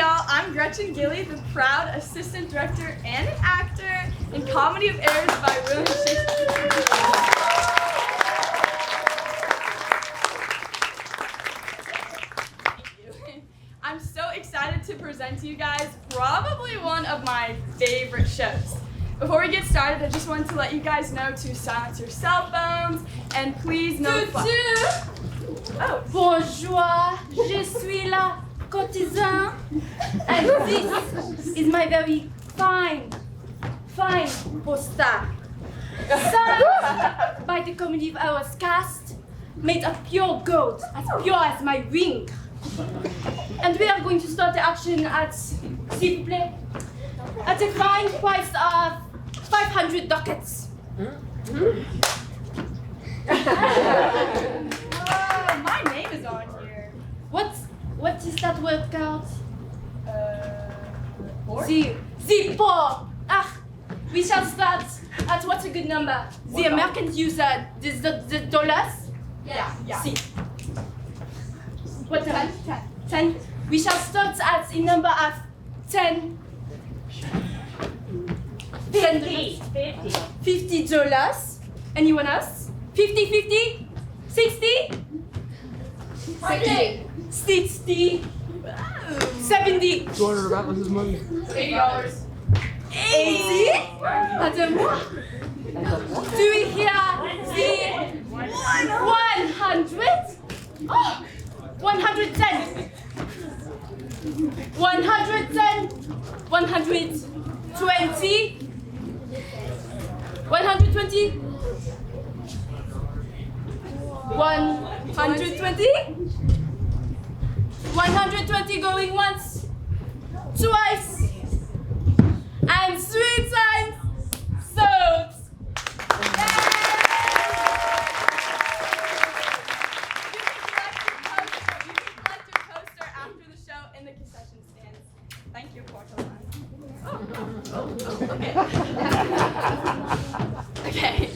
y'all, I'm Gretchen Gille, the proud assistant director and an actor in Comedy of Errors by William Shakespeare. I'm so excited to present to you guys probably one of my favorite shows. Before we get started, I just wanted to let you guys know to silence your cell phones and please no Oh. Bonjour, je suis la Courtesan, and this is my very fine poster. Signed by the Comedy of Errors cast, made of pure gold, as pure as my ring. And we are going to start the action at, s'il vous plaît, at a fine price of 500 ducats. My name is on here. What is that word called? Pork? The pork. We shall start at what's a good number? The Americans use the dollars? Yeah. See. What 10? We shall start at a number of 10. $50. Anyone else? 50? 60? 60. 70. $200 about with his money. $80. 80? Attends-moi. Do we hear the 100? Oh, 110. 110. 120. 120. 120? 120 going once, twice, and 3 times. Sold. You can collect your poster after the show in the concession stands. Thank you, Courtesan. Okay.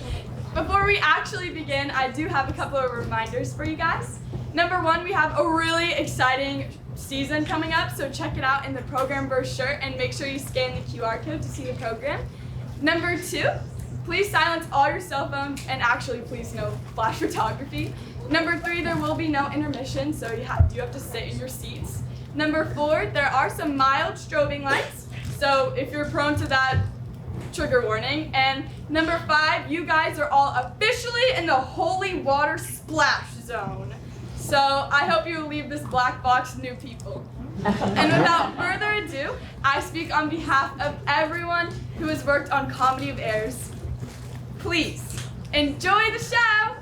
Before we actually begin, I do have a couple of reminders for you guys. Number 1, we have a really exciting season coming up, so check it out in the program brochure and make sure you scan the QR code to see the program. Number 2, please silence all your cell phones and actually please no flash photography. Number 3, there will be no intermission, so you have to sit in your seats. Number 4, there are some mild strobing lights, so if you're prone to that, trigger warning. And number 5, you guys are all officially in the holy water splash zone. So I hope you leave this black box new people. And without further ado, I speak on behalf of everyone who has worked on Comedy of Errors. Please enjoy the show.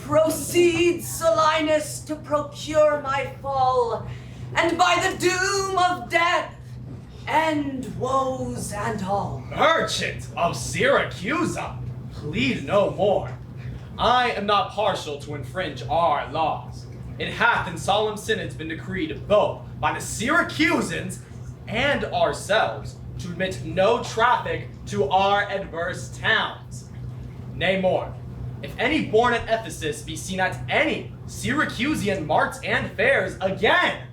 Proceed, Solinus, to procure my fall, and by the doom of death, end woes and all. Merchant of Syracuse, plead no more. I am not partial to infringe our laws. It hath in solemn synods been decreed both by the Syracusans and ourselves to admit no traffic to our adverse towns. Nay more, if any born at Ephesus be seen at any Syracusan marts and fairs again,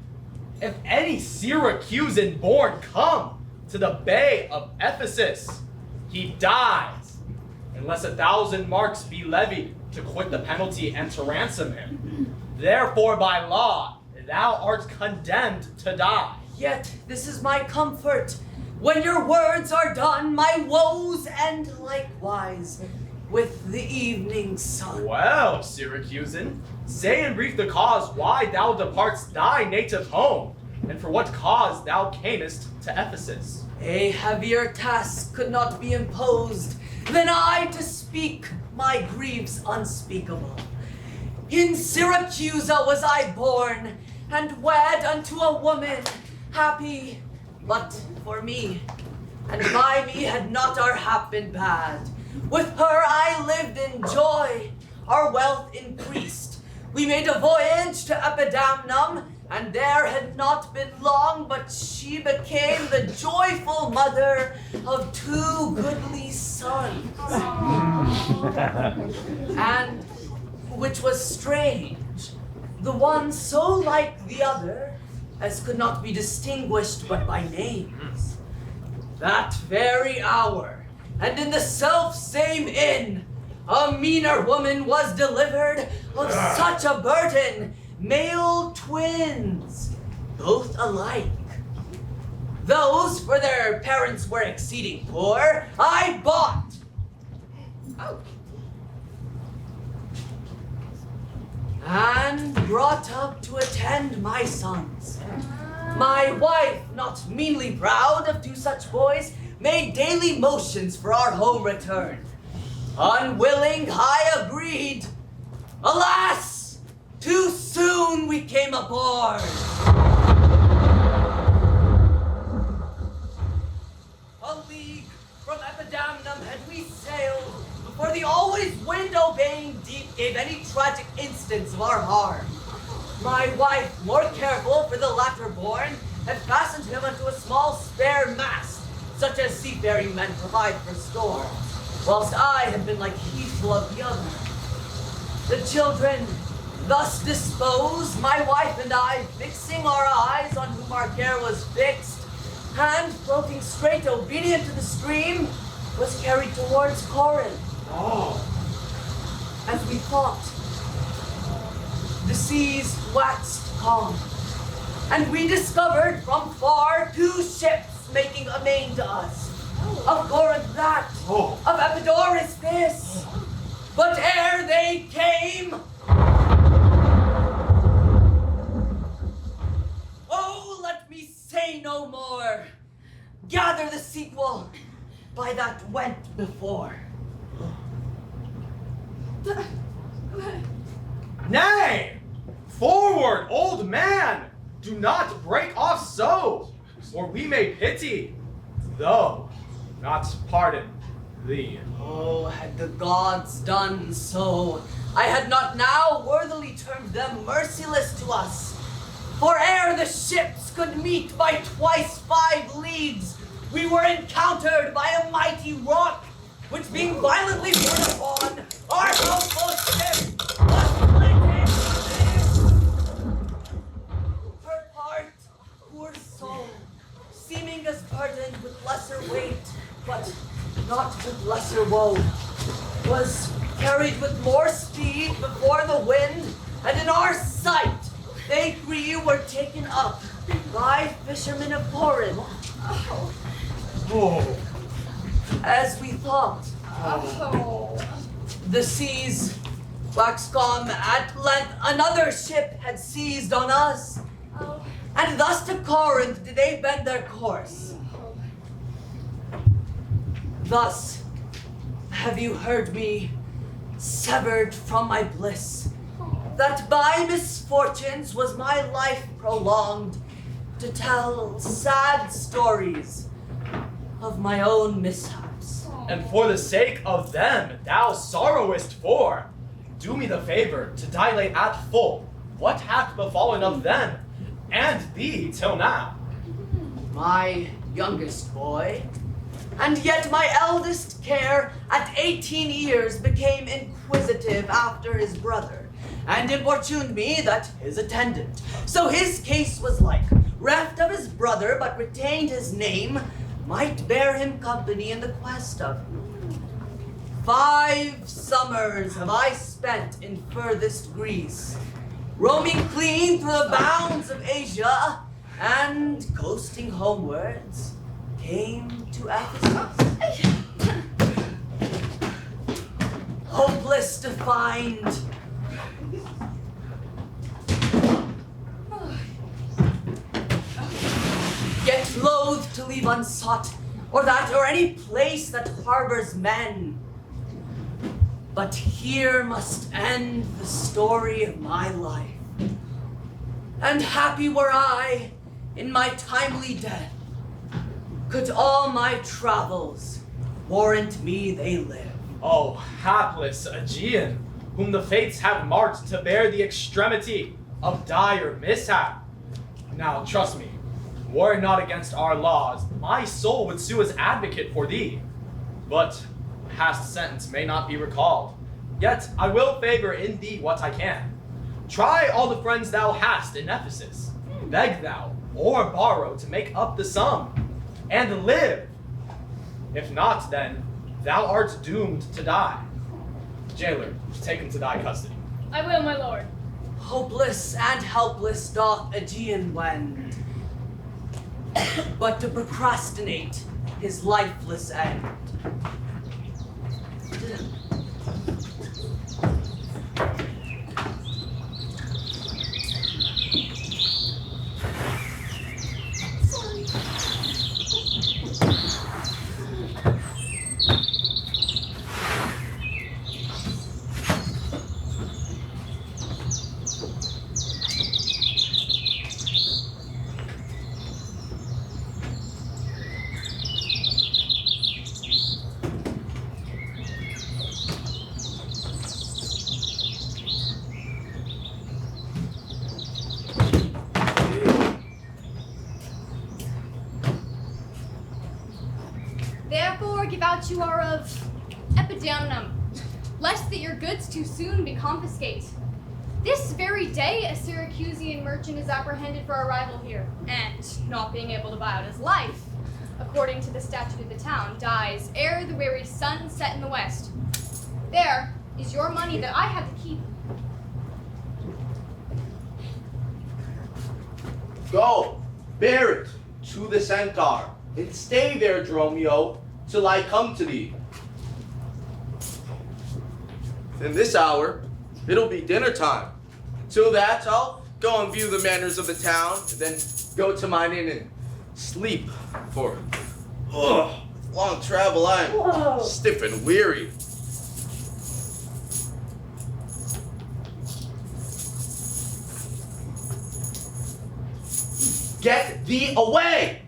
if any Syracusan born come to the bay of Ephesus, he dies, unless 1,000 marks be levied to quit the penalty and to ransom him. Therefore by law thou art condemned to die. Yet this is my comfort. When your words are done, my woes end likewise with the evening sun. Well, Syracusan, say in brief the cause why thou departst thy native home, and for what cause thou camest to Ephesus. A heavier task could not be imposed than I to speak my griefs unspeakable. In Syracuse was I born, and wed unto a woman, happy but for me. And by me had not our hap been bad. With her I lived in joy, our wealth increased. We made a voyage to Epidamnum, and there had not been long, but she became the joyful mother of 2 goodly sons. And, which was strange, the one so like the other, as could not be distinguished but by names. That very hour, and in the self-same inn, a meaner woman was delivered of such a burden, male twins, both alike. Those, for their parents were exceeding poor, I bought. And brought up to attend my sons. My wife, not meanly proud of 2 such boys, made daily motions for our home return. Unwilling, I agreed. Alas, too soon we came aboard. A league from Epidamnum had we sailed before the always wind-obeying deep gave any tragic instance of our harm. My wife, more careful for the latter born, had fastened him unto a small spare mast, such as seafaring men provide for storms, whilst I had been like heedful of the other. The children, thus disposed, my wife and I, fixing our eyes on whom our care was fixed, and floating straight obedient to the stream, was carried towards Corinth. As we thought, the seas waxed calm, and we discovered from far 2 ships making amain to us. Of Corinth that, of Epidaurus this. But ere they came, oh, let me say no more. Gather the sequel by that went before. Nay! Forward, old man! Do not break off so, or we may pity, though not pardon thee. Oh, had the gods done so, I had not now worthily termed them merciless to us. For ere the ships could meet by twice 5 leagues, we were encountered by a mighty rock, which being violently borne upon, our household ship was planted. Her part, poor soul, seeming as burdened with lesser weight, but not with lesser woe, was carried with more speed before the wind, and in our sight they 3 were taken up by fishermen of Corinth. As we thought, the seas waxed calm. At length another ship had seized on us, and thus to Corinth did they bend their course. Thus have you heard me, severed from my bliss, that by misfortunes was my life prolonged, to tell sad stories of my own mishaps. And for the sake of them thou sorrowest for, do me the favor to dilate at full what hath befallen of them and thee till now. My youngest boy, and yet my eldest care, at 18 years became inquisitive after his brother, and importuned me that his attendant, so his case was like, reft of his brother, but retained his name, might bear him company in the quest of. 5 summers have I spent in furthest Greece, roaming clean through the bounds of Asia, and coasting homewards, came to Ephesus. Hopeless to find. to leave unsought, or any place that harbors men. But here must end the story of my life. And happy were I in my timely death, could all my travels warrant me they live. Oh, hapless Aegeon, whom the fates have marked to bear the extremity of dire mishap. Now, trust me, were it not against our laws, my soul would sue as advocate for thee. But past sentence may not be recalled. Yet I will favor in thee what I can. Try all the friends thou hast in Ephesus. Beg thou, or borrow to make up the sum, and live. If not, then thou art doomed to die. Jailer, take him to thy custody. I will, my lord. Hopeless and helpless doth Aegeon wend, but to procrastinate his lifeless end. Therefore give out you are of epidemium, lest that your goods too soon be confiscate. This very day a Syracusean merchant is apprehended for arrival here, and, not being able to buy out his life, according to the statute of the town, dies ere the weary sun set in the west. There is your money that I have to keep. Go, bear it to the centaur, and stay there, Dromio, till I come to thee. In this hour, it'll be dinner time. Till that, I'll go and view the manners of the town, and then go to mine inn and sleep, for long travel, I'm stiff and weary. Get thee away!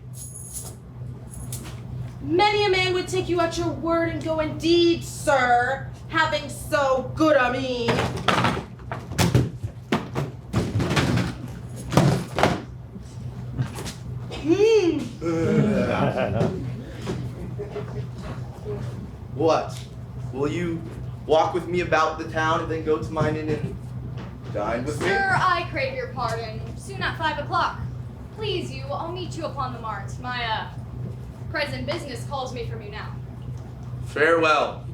Many a man would take you at your word and go indeed, sir, having so good a mean. What? Will you walk with me about the town and then go to mine inn and dine with me? Sir, I crave your pardon. Soon at 5 o'clock. Please you, I'll meet you upon the mart. My, present business calls me from you now. Farewell.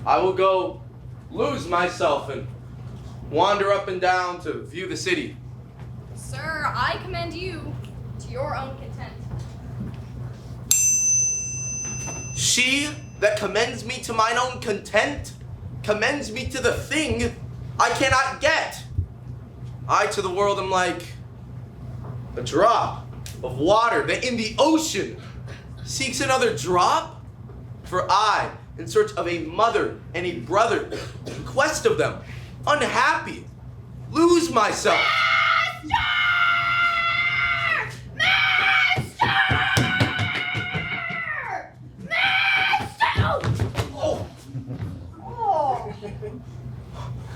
I will go lose myself and wander up and down to view the city. Sir, I commend you to your own content. She that commends me to mine own content commends me to the thing I cannot get. I to the world am like a drop of water that in the ocean seeks another drop. For I, in search of a mother and a brother, in quest of them, unhappy, lose myself.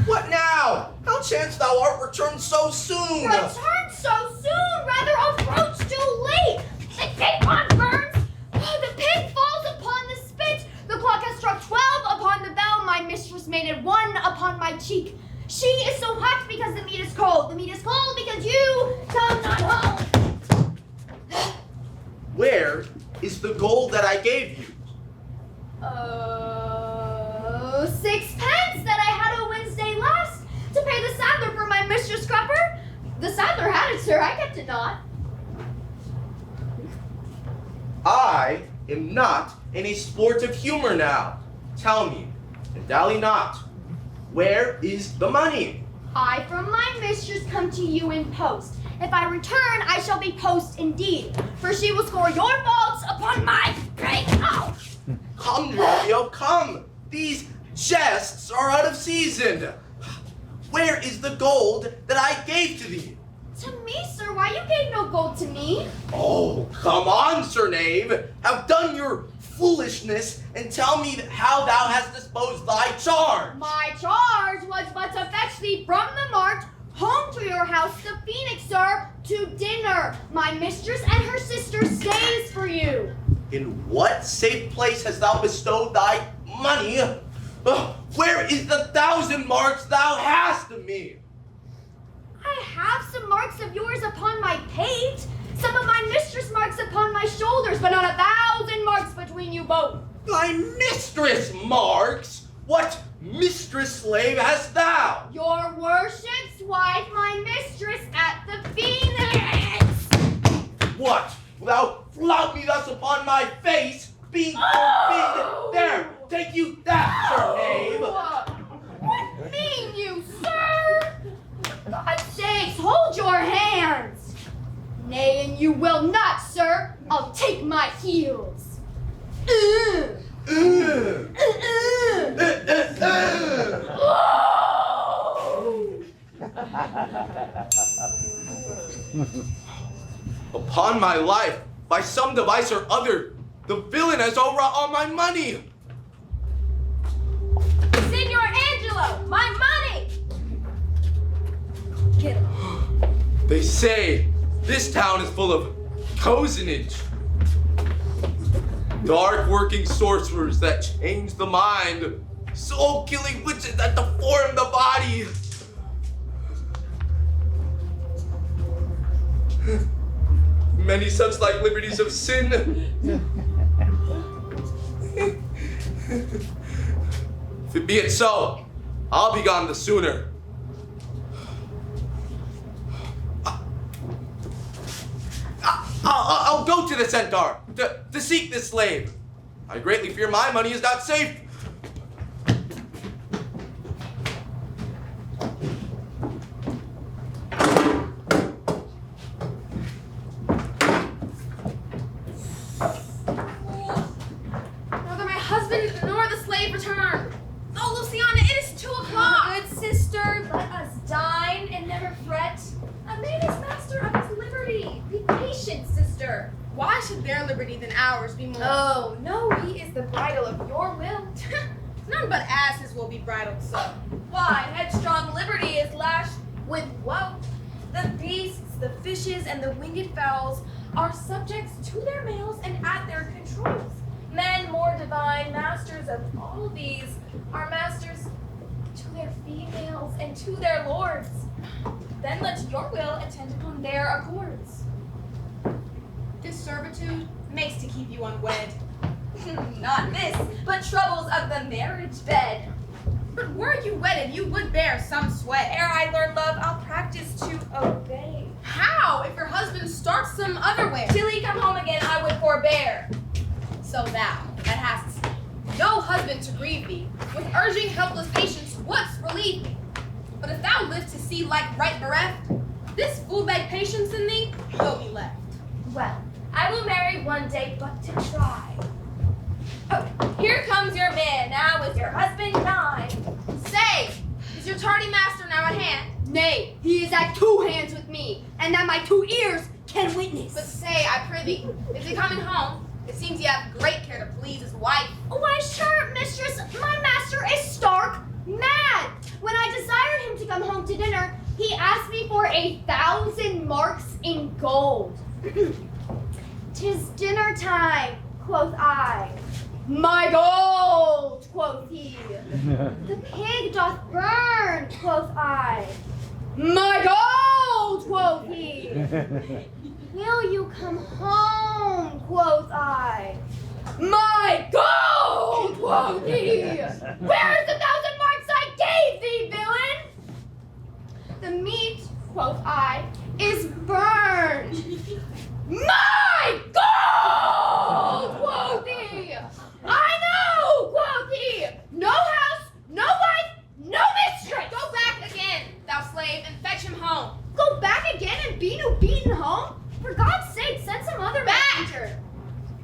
What now? How chance thou art returned so soon? Return so soon, rather approach too late. The capon burns, the pig falls upon the spit. The clock has struck 12 upon the bell. My mistress made it 1 upon my cheek. She is so hot because the meat is cold. The meat is cold because you come not home. Where is the gold that I gave you? 6 pence that I had a Wednesday last to pay the saddler for my mistress crupper. The saddler had it, sir. I kept it not. I am not in a sport of humor now. Tell me, and dally not, where is the money? I from my mistress come to you in post. If I return, I shall be post indeed, for she will score your faults gold upon my face. Oh! Come, Dromio, come. These jests are out of season. Where is the gold that I gave to thee? To me, sir, why you gave no gold to me? Oh, come on, Sir Knave. Have done your foolishness and tell me how thou hast disposed thy charge. My charge was but to fetch thee from the mart home to your house, the Phoenix, sir, to dinner. My mistress and her sister stays for you. In what safe place hast thou bestowed thy money? Where is the 1,000 marks thou hast of me? I have some marks of yours upon my pate, some of my mistress marks upon my shoulders, but not 1,000 marks between you both. Thy mistress marks? What mistress slave hast thou? Your worship's wife, my mistress at the Phoenix. What? Thou flout me thus upon my face, being forbid. There, take you that, Sir Knave. What mean you, sir? For God's sakes, hold your hands. Nay, and you will not, sir. I'll take my heels. Upon my life, by some device or other, the villain has overwrought all my money. Senor Angelo, my money! Get him. They say this town is full of cozenage. Dark working sorcerers that change the mind. Soul-killing witches that deform the body. Many such like liberties of sin. If it be it so, I'll be gone the sooner. I'll go to the centaur to seek this slave. I greatly fear my money is not safe. Neither my husband nor the slave return. Oh, Luciana, it is 2 o'clock. Good sister, let us dine and never fret. A man is master of his liberty. Be patient, sister. Why should their liberty than ours be more? Oh, no, he is the bridle of your will. None but asses will be bridled so. Why, headstrong liberty is lashed with woe. The beasts, the fishes, and the winged fowls are subjects to their males and at their controls. Men more divine, masters of all these, are masters to their females and to their lords. Then let your will attend upon their accords. This servitude makes to keep you unwed. Not this, but troubles of the marriage bed. But were you wedded, you would bear some sweat. Ere I learn love, I'll practice to obey. How, if your husband starts some other way? Till he come home again, I would forbear. So thou, that hast no husband to grieve thee, with urging helpless patience wouldst relieve me. But if thou live to see like right bereft, this full-beg patience in thee will be left. Well, I will marry one day, but to try. Oh, here comes your man, now is your husband nigh. Say, is your tardy master now at hand? Nay, he is at 2 hands with me, and that my 2 ears can witness. But say, I prithee, is he coming home? It seems he hath great care to please his wife. Why, sure, mistress, my master is stark mad. When I desired him to come home to dinner, he asked me for 1,000 marks in gold. 'Tis dinner time, quoth I. My gold, quoth he. The pig doth burn, quoth I. My gold, quoth he. Will you come home, quoth I. My gold, quoth he. Where is the 1,000 marks I gave thee, villain? The meat, quoth I, is burned. My gold, quoth he. I know, quoth he. No house, no wife, no mistress. Go back again, thou slave, and fetch him home. Go back again and be no beaten home? For God's sake, send some other messenger.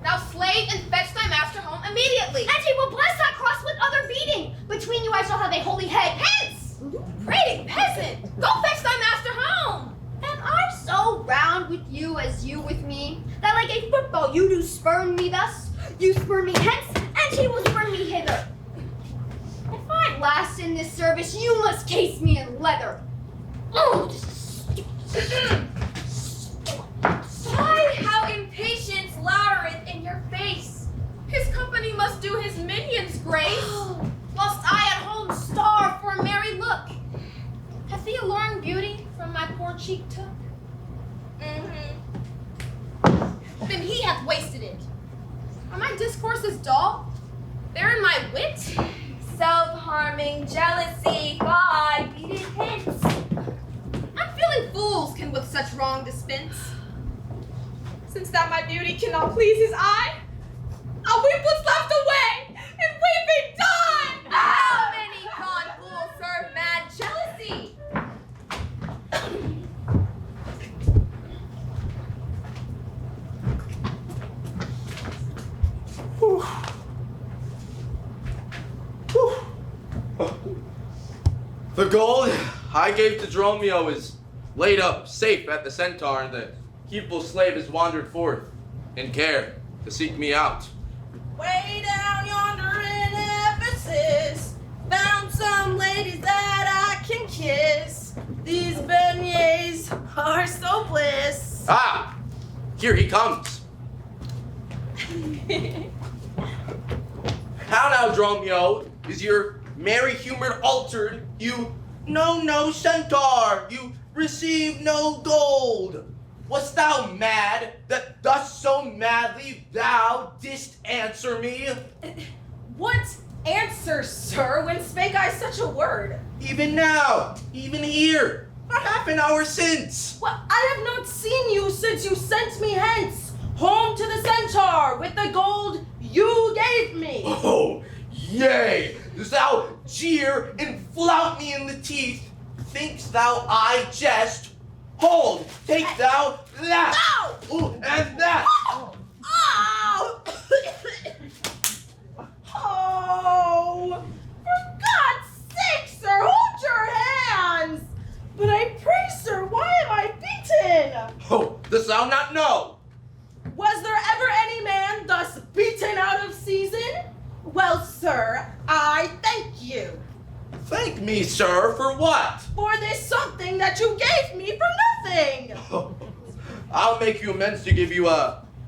Now slave and fetch thy master home immediately. And he will bless that cross with other beating. Between you I shall have a holy head. Hence! Prating peasant, go fetch thy master home. Am I so round with you as you with me, that like a football you do spurn me thus? You spurn me hence, and he will spurn me hither. If I last in this service, you must case me in leather. Oh, Why, how impatience lowereth in your face. His company must do his minions grace, whilst I at home starve for a merry look. hath the alluring beauty from my poor cheek took? Then he hath wasted it. Are my discourses dull? They're in my wit? Self-harming jealousy, God, beat it hence. Unfeeling fools can with such wrong dispense. Since that my beauty cannot please his eye, I'll weep what's left away, and weeping die! How many gone fools serve mad jealousy? The gold I gave to Dromio is laid up safe at the centaur, and the heedful slave has wandered forth in care to seek me out. Way down yonder in Ephesus, found some ladies that I can kiss. These beignets are so bliss. Ah! Here he comes. How now, Dromio? Is your merry humor altered? You know no centaur. You receive no gold. Wast thou mad that thus so madly thou didst answer me? What answer, sir, when spake I such a word? Even now, even here, not half an hour since. Well, I have not seen you since you sent me hence, home to the centaur with the gold you gave me. Oh, yea! Dost thou jeer and flout me in the teeth? Thinkst thou I jest? Hold, take thou that! Ow! Ooh, and that! Ow! Oh! For God's sake, sir, hold your hands! But I pray, sir, why am I beaten? Oh, dost thou not know? Was there ever any man thus beaten out of season? Well, sir, I thank you Thank me, sir, for what? for this something that you gave me for nothing. I'll make you amends to give you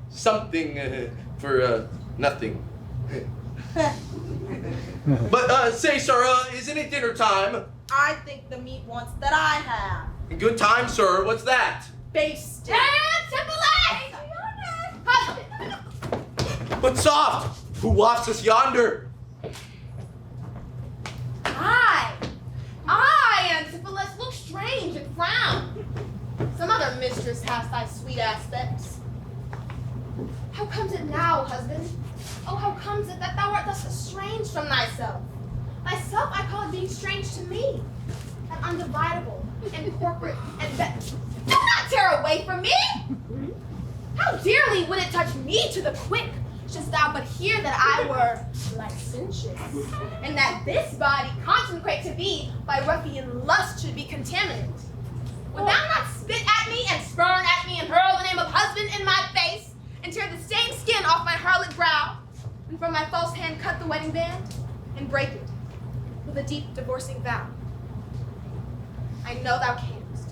something for nothing. But say, sir, isn't it dinner time? I think the meat wants that I have. Good time, sir. What's that? Basted. Antipholus! Husband! But soft. Who wafts us yonder? I, Antipholus, look strange and frown. Some other mistress has thy sweet aspects. How comes it now, husband? Oh, how comes it that thou art thus estranged from thyself? Thyself I call it being strange to me, and undividable, and corporate, and do not tear away from me! How dearly would it touch me to the quick, shouldst thou but hear that I were licentious, and that this body consecrate to thee by ruffian lust should be contaminate? Would thou not spit at me and spurn at me and hurl the name of husband in my face, and tear the stained skin off my harlot brow, and from my false hand cut the wedding band, and break it with a deep divorcing vow? I know thou canst,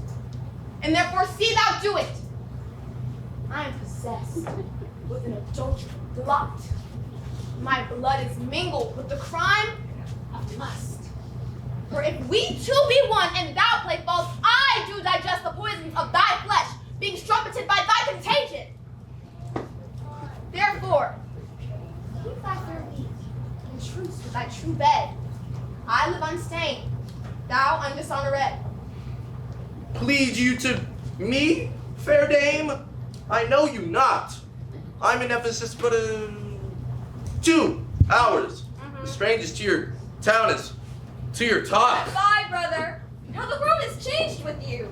and therefore see thou do it. I am possessed with an adulterous blot. My blood is mingled with the crime of lust. For if we two be one and thou play false, I do digest the poison of thy flesh, being strumpeted by thy contagion. Therefore, keep thy fair meat in truce with thy true bed. I live unstained, thou undishonored. Plead you to me, fair dame? I know you not. I'm in Ephesus but 2 hours. The strangest to your town is to your talk. Bye, brother. How the world has changed with you.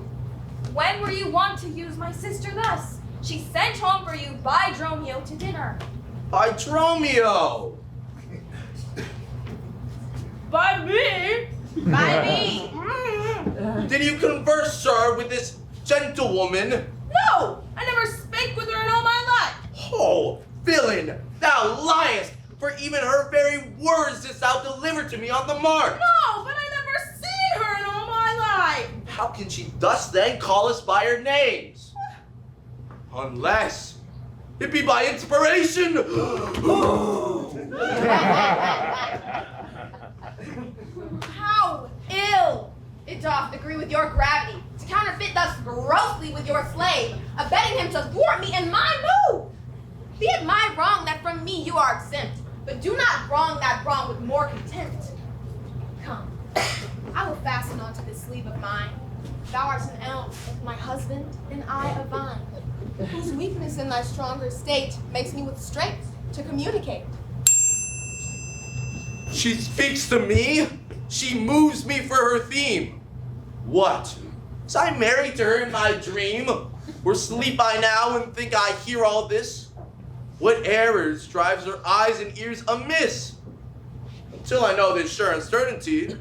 When were you wont to use my sister thus? She sent home for you by Dromio to dinner. By Dromio. By me? By me. Did you converse, sir, with this gentlewoman? No, I never spake with her in all my life. Oh, villain, thou liest, for even her very words didst thou deliver to me on the march. No, but I never seen her in all my life. How can she thus then call us by our names? Unless it be by inspiration. How ill! It doth agree with your gravity, to counterfeit thus grossly with your slave, abetting him to thwart me in my move. Be it my wrong that from me you are exempt, but do not wrong that wrong with more contempt. Come, I will fasten onto this sleeve of mine. Thou art an elm, my husband, and I a vine, whose weakness in thy stronger state makes me with strength to communicate. She speaks to me. She moves me for her theme. What? Was I married to her in my dream? Or sleep I now and think I hear all this? What errors drives her eyes and ears amiss? Until I know this sure uncertainty,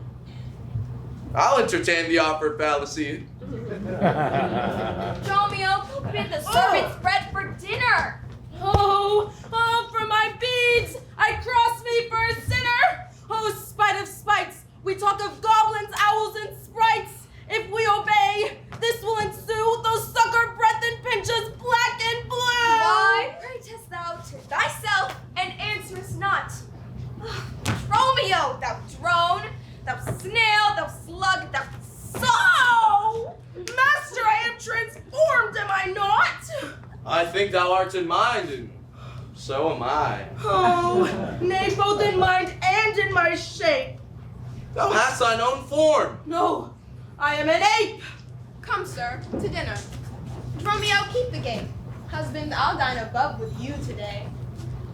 I'll entertain the offered fallacy. Dromio, who bid the servants bread for dinner? Oh, for my beads, I cross me for a sinner. Oh, spite of spites, we talk of goblins, owls, and sprites. If we obey, this will ensue, though sucker breath and pinches black and blue. Why prayest thou to thyself and answerest not? Dromio, thou drone, thou snail, thou slug, thou So, master, I am transformed, am I not? I think thou art in mind, and so am I. Oh, nay, both in mind and in my shape. Thou hast thine own form. No, I am an ape. Come, sir, to dinner. Dromio, keep the gate. Husband, I'll dine above with you today.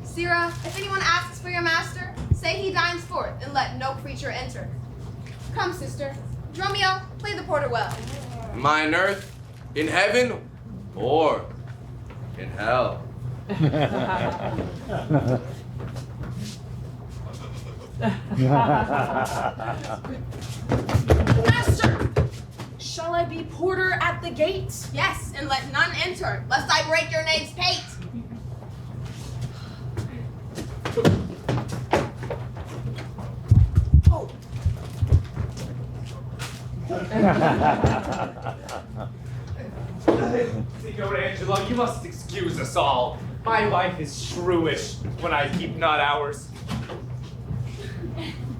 Sirrah, if anyone asks for your master, say he dines forth, and let no creature enter. Come, sister. Dromio, play the porter well. Am I in earth, in heaven, or in hell? Master, shall I be porter at the gate? Yes, and let none enter, lest I break your name's pate. Oh. Signor Angelo, you must excuse us all. My wife is shrewish when I keep not hours.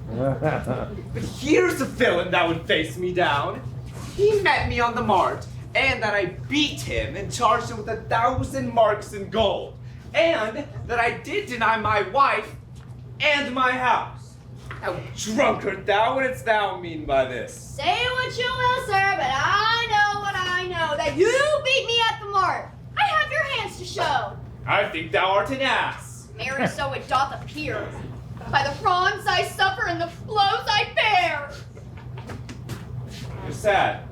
But here's a villain that would face me down. He met me on the mart, and that I beat him and charged him with 1,000 marks in gold, and that I did deny my wife and my house. How drunkard thou wouldst thou mean by this? Say what you will, sir, but I know what I know, that you beat me at the mart. I have your hands to show. I think thou art an ass. Marry so it doth appear, by the wrongs I suffer and the blows I bear. You're sad,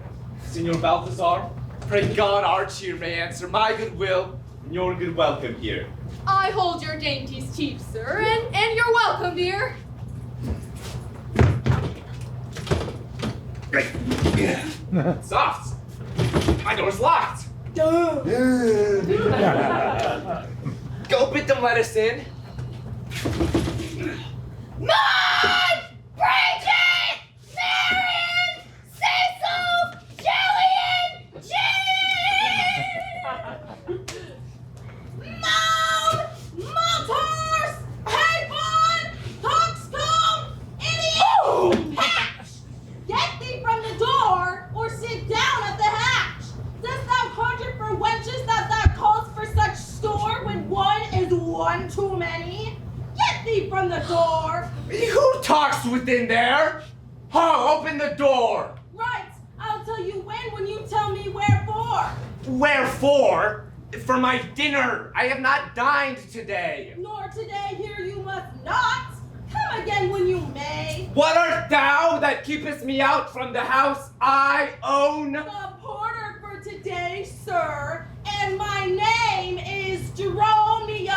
Signor Balthazar. Pray God our cheer may answer my good will and your good welcome here. I hold your dainties cheap, sir, and you're welcome, dear. Soft! My door's locked! Go bid them let us in. Maud! Bridget! Marion! Cecil! Jillian! Jean! Maud! Maltars! Hayfon! Coxcomb! Idiot! Hatch! Get thee from the door, or sit down at the hatch! Dost thou conjure for wenches that thou callst for such store when one is one too many? Get thee from the door! Who talks within there? Oh, open the door! Right, I'll tell you when you tell me wherefore. Wherefore? For my dinner. I have not dined today. Nor today here you must not. Come again when you may. What art thou that keepest me out from the house I own? The porter for today, sir, and my name is Dromio.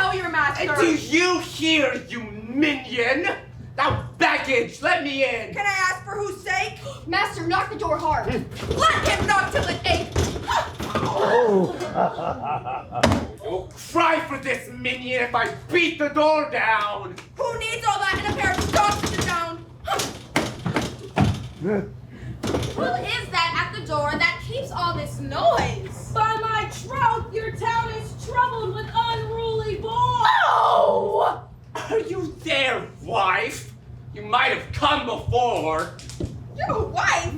know your master. Do you hear, you minion? Now, baggage, let me in. Can I ask for whose sake? Master, knock the door hard. Let him knock till it aches. You'll cry for this, minion, if I beat the door down. Who needs all that in a pair of stockings to sit down? Who is that at the door that keeps all this noise? By my troth, your town is troubled with unruly boys. Oh! Are you there, wife? You might have come before. Your wife?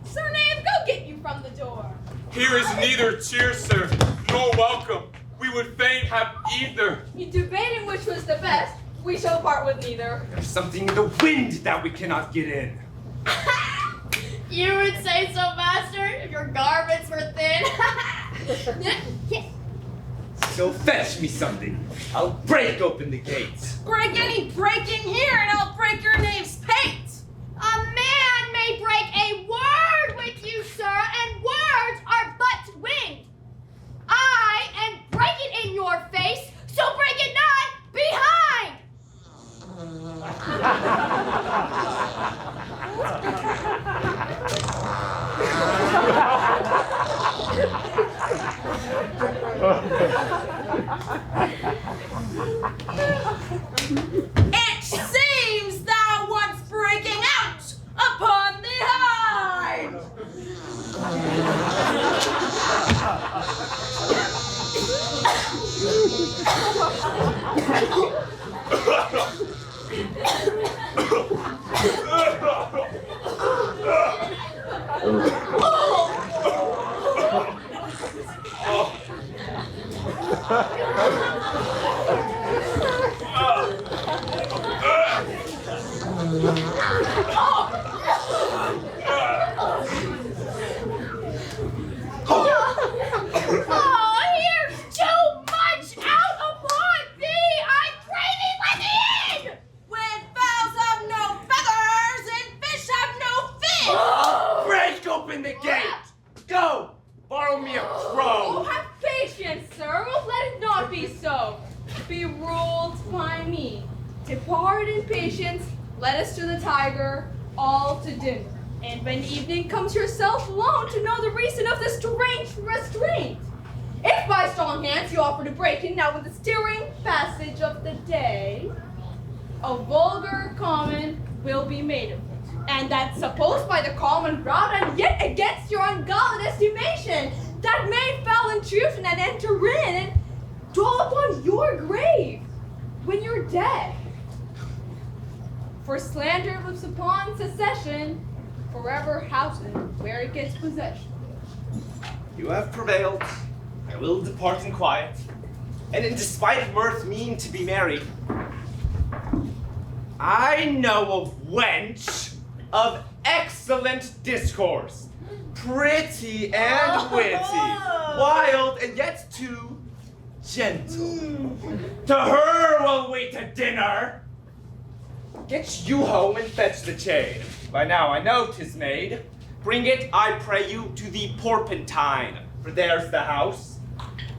Sir Knave, go get you from the door. Here is neither cheer, sir, nor welcome. We would fain have either. You debated which was the best. We shall part with neither. There's something in the wind that we cannot get in. You would say so, master, if your garments were thin. So fetch me something. I'll break open the gates. Break any breaking here and I'll break your knave's pate. A man may break a word with you, sir, and words are but wind. I and break it in your face, so break it not behind. It seems thou wants breaking out upon the hide. Oh, here's too much out upon thee. I pray thee let me in. When fowls have no feathers and fish have no fins. Break open the gate. Go. Borrow me a crow. Oh, have patience, sir. Let it not be so. Be ruled by me. Depart in patience. Let us to the tiger, all to dinner. And when evening comes yourself alone to know the reason of the strange restraint. If by strong hands you offer to break in now in the stirring passage of the day, a vulgar common will be made of it. And that supposed by the common route and yet against your unguarded estimation, that may fell intrusion and enter in and dwell upon your grave when you're dead. For slander lives upon secession, forever housing where it gets possession. You have prevailed. I will depart in quiet, and in despite of mirth mean to be merry. I know a wench of excellent discourse, pretty and witty, wild and yet too gentle. To her we'll wait to dinner. Get you home and fetch the chain. By now I know 'tis made. Bring it, I pray you, to the Porpentine, for there's the house.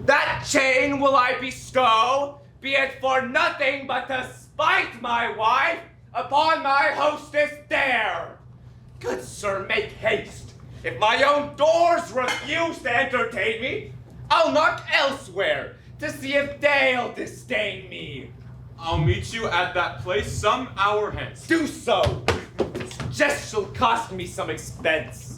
That chain will I bestow, be it for nothing but to spite my wife upon my hostess there. Good sir, make haste. If my own doors refuse to entertain me, I'll knock elsewhere to see if they'll disdain me. I'll meet you at that place some hour hence. Do so. This jest shall cost me some expense.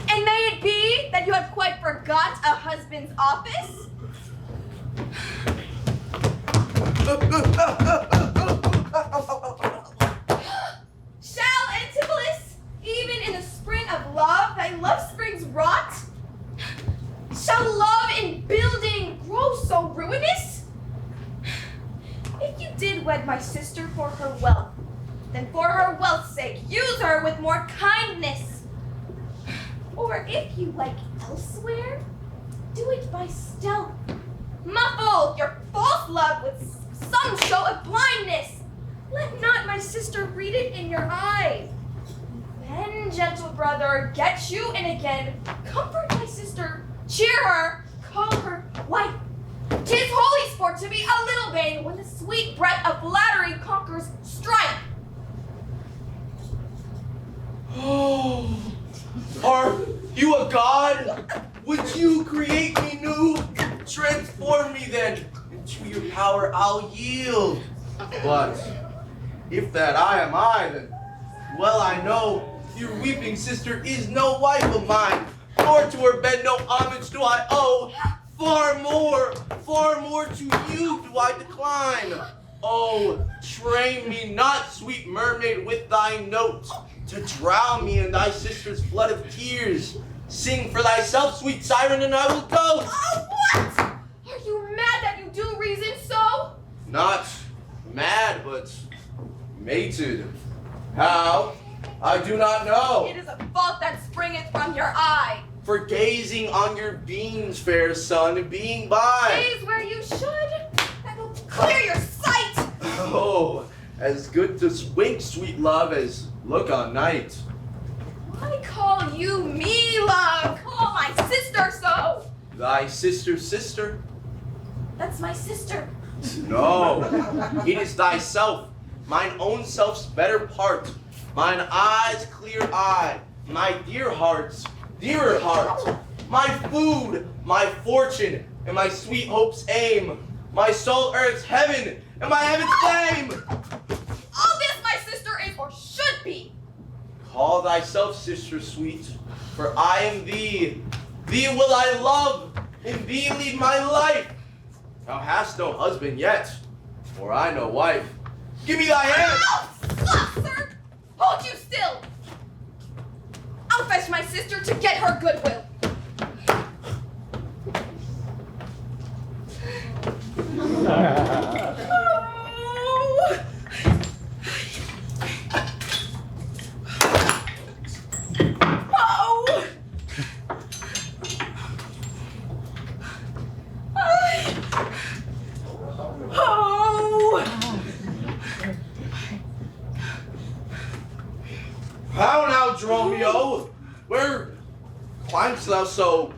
And may it be that you have quite forgot a husband's office? Shall Antipholus, even in the spring of love, thy love springs rot? Shall love in my sister for her wealth, then for her wealth's sake, use her with more kindness. Or if you like elsewhere, do it by stealth. Muffle your false love with some show of blindness. Let not my sister read it in your eye. Then, gentle brother, get you in again. Comfort my sister, cheer her, call her wife. 'Tis holy sport to be a little vain when the sweet breath of flattery conquers strife. Oh, are you a god? Would you create me new? Transform me then, and to your power I'll yield. But if that I am I, then well I know your weeping sister is no wife of mine, nor to her bed no homage do I owe. Far more to you do I decline. Oh, train me not, sweet mermaid, with thy note, to drown me in thy sister's flood of tears. Sing for thyself, sweet siren, and I will go. Oh, what? Are you mad that you do reason so? Not mad, but mated. How? I do not know. It is a fault that springeth from your eye. For gazing on your beams, fair sun, being by. Gaze where you should. That will clear your sight. Oh, as good to wink, sweet love, as look on night. Why call you me, love? Call my sister so. Thy sister's sister? That's my sister. No, it is thyself, mine own self's better part, mine eye's clear eye, my dear heart's dearer heart, my food, my fortune, and my sweet hope's aim, my soul earth's heaven, and my heaven's flame. All this my sister is or should be. Call thyself sister sweet, for I am thee. Thee will I love, in thee lead my life. Thou hast no husband yet, for I no wife. Give me thy hand. Ow! Stop, sir! Hold you still. I'll fetch my sister to get her goodwill. How now, Dromio? Where climbst thou so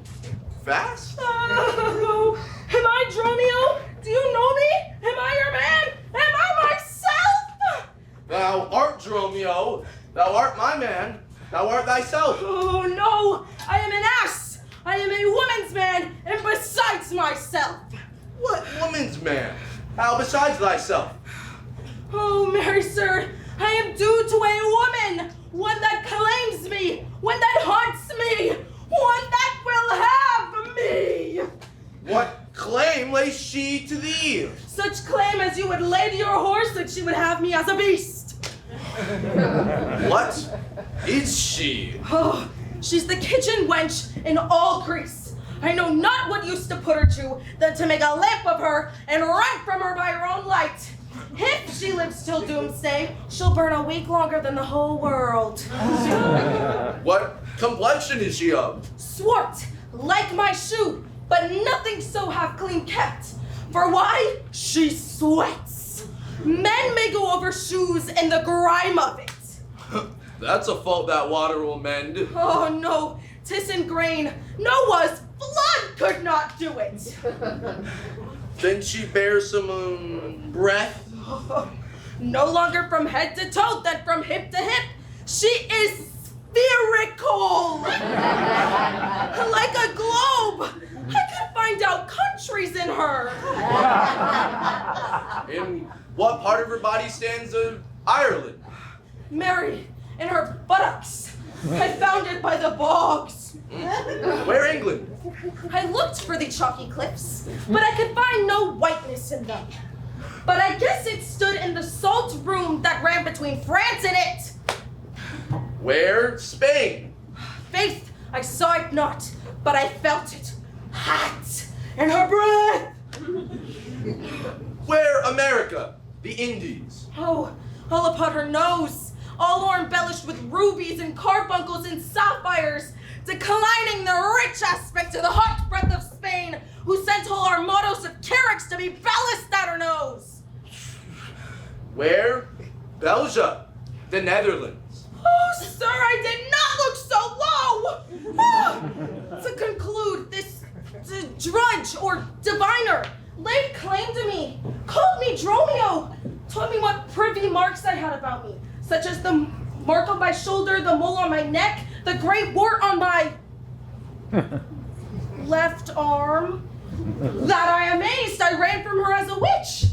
fast? Oh, am I Dromio? Do you know me? Am I your man? Am I myself? Thou art Dromio. Thou art my man. Thou art thyself. Oh no, I am an ass. I am a woman's man, and besides myself. What woman's man? How besides thyself? Oh, merry sir, I am due to a woman. One that claims me, one that haunts me, one that will have me. What claim lays she to thee? Such claim as you would lay to your horse that she would have me as a beast. What is she? Oh, she's the kitchen wench in all Greece. I know not what use to put her to than to make a lamp of her and run from her by her own light. If she lives till doomsday, she'll burn a week longer than the whole world. What complexion is she of? Swart, like my shoe, but nothing so half clean kept. For why? She sweats. Men may go over shoes in the grime of it. That's a fault that water will mend. Oh no, 'tis in grain. Noah's flood could not do it. Then she bears some breath. No longer from head to toe than from hip to hip. She is spherical. Like a globe. I could find out countries in her. In what part of her body stands Ireland? Mary, in her buttocks. I found it by the bogs. Where England? I looked for the chalky cliffs, but I could find no whiteness in them. But I guess it stood in the salt room that ran between France and it. Where? Spain. Faith, I saw it not, but I felt it. Hot in her breath. Where? America. the Indies. Oh, all upon her nose, all o'er embellished with rubies and carbuncles and sapphires, declining the rich aspect of the hot breath of Spain, who sent whole armados of carracks to be ballasted at her nose. Where? Belgium, the Netherlands. Oh, sir, I did not look so low! Ah, to conclude, this drudge or diviner laid claim to me, called me Dromio, told me what privy marks I had about me, such as the mark on my shoulder, the mole on my neck, the great wart on my left arm. That I amazed, I ran from her as a witch.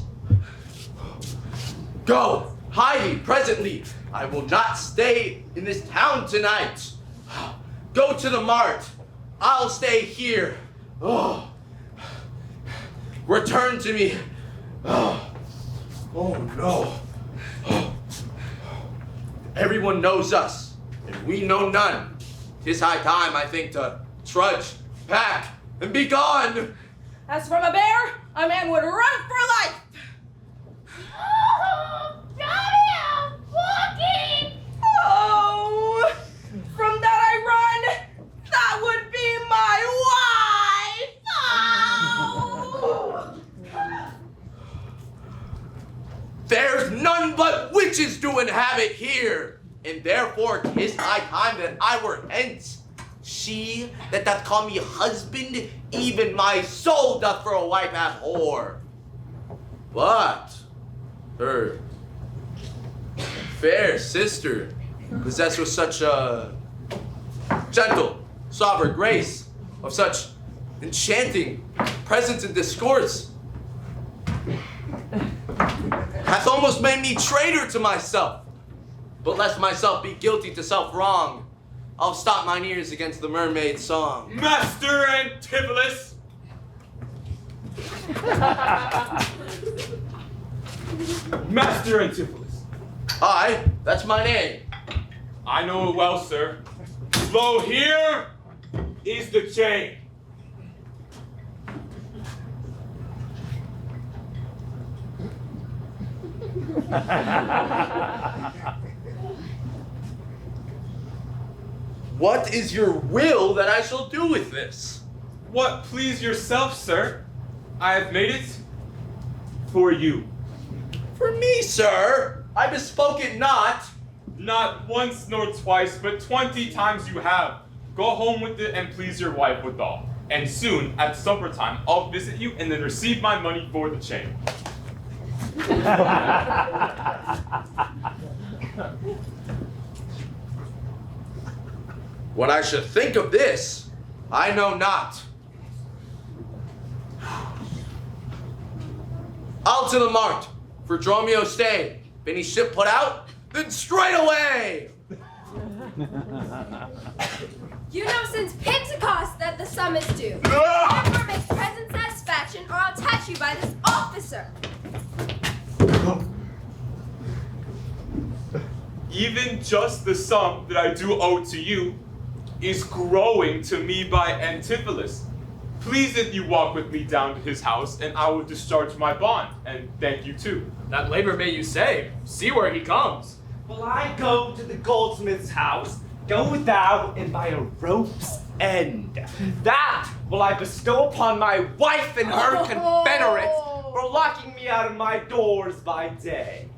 Go, hide me presently. I will not stay in this town tonight. Go to the mart. I'll stay here. Oh. Return to me. Oh no. Everyone knows us, and we know none. 'Tis high time, I think, to trudge, pack, and be gone. As from a bear, a man would run for life. Dromio, walking! Oh, from that I run, that would be my wife! Oh. There's none but witches do inhabit here, and therefore 'tis high time that I were hence. She that doth call me husband, even my soul doth for a wife abhor. But her fair sister, possessed with such a gentle, sovereign grace, of such enchanting presence and discourse, hath almost made me traitor to myself. But lest myself be guilty to self-wrong, I'll stop mine ears against the mermaid's song. Master Antipholus! Master Antipholus. Aye, that's my name. I know it well, sir. Lo, here is the chain. What is your will that I shall do with this? What please yourself, sir? I have made it for you. For me, sir? I bespoke it not. Not once nor twice, but 20 times you have. Go home with it and please your wife withal. And soon, at supper time, I'll visit you and then receive my money for the chain. What I should think of this, I know not. I'll to the mart, for Dromio stay. If any ship put out, then straight away! You know since Pentecost that the sum is due. Therefore make present satisfaction, or I'll attach you by this officer. Even just the sum that I do owe to you is growing to me by Antipholus. Please if you walk with me down to his house, and I will discharge my bond, and thank you too. That labor may you save. See where he comes. Will I go to the goldsmith's house? Go thou and buy a rope's end. That will I bestow upon my wife and her confederates for locking me out of my doors by day.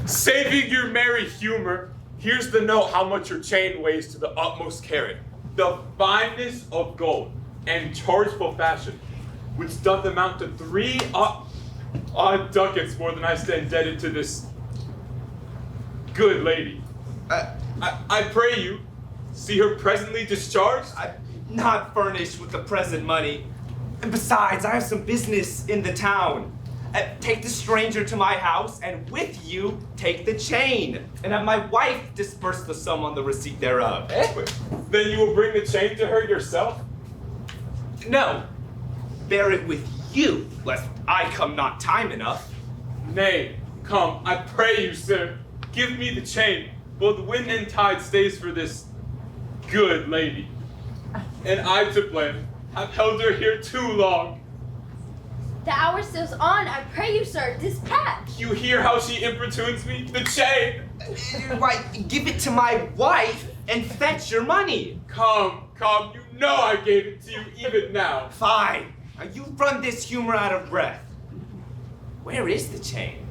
Saving your merry humor, here's the note how much your chain weighs to the utmost carat. The fineness of gold and chargeable fashion, which doth amount to 3 odd ducats more than I stand indebted to this good lady. I pray you, see her presently discharged? I'm not furnished with the present money. And besides, I have some business in the town. Take the stranger to my house, and with you, take the chain, and have my wife disperse the sum on the receipt thereof. Then you will bring the chain to her yourself? No, bear it with you, lest I come not time enough. Nay, come, I pray you, sir, give me the chain. Both wind and tide stays for this good lady. And I to blame. Have held her here too long. The hour steals on. I pray you, sir, dispatch. You hear how she importunes me? The chain! Why, give it to my wife and fetch your money. Come, you know I gave it to you even now. Fine. Now you run this humor out of breath. Where is the chain?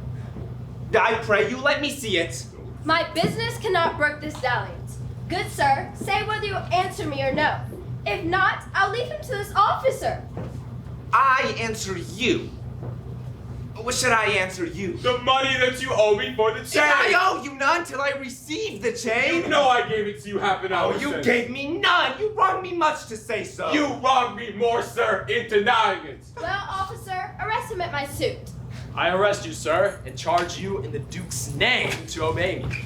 I pray you let me see it. My business cannot brook this dalliance. Good sir, say whether you answer me or no. If not, I'll leave him to this officer. I answer you. What should I answer you? The money that you owe me for the chain! I owe you none till I receive the chain. You know I gave it to you half an hour Oh, you since. gave me none. You wronged me much to say so. You wronged me more, sir, in denying it. Well, officer, arrest him at my suit. I arrest you, sir, and charge you in the Duke's name to obey me.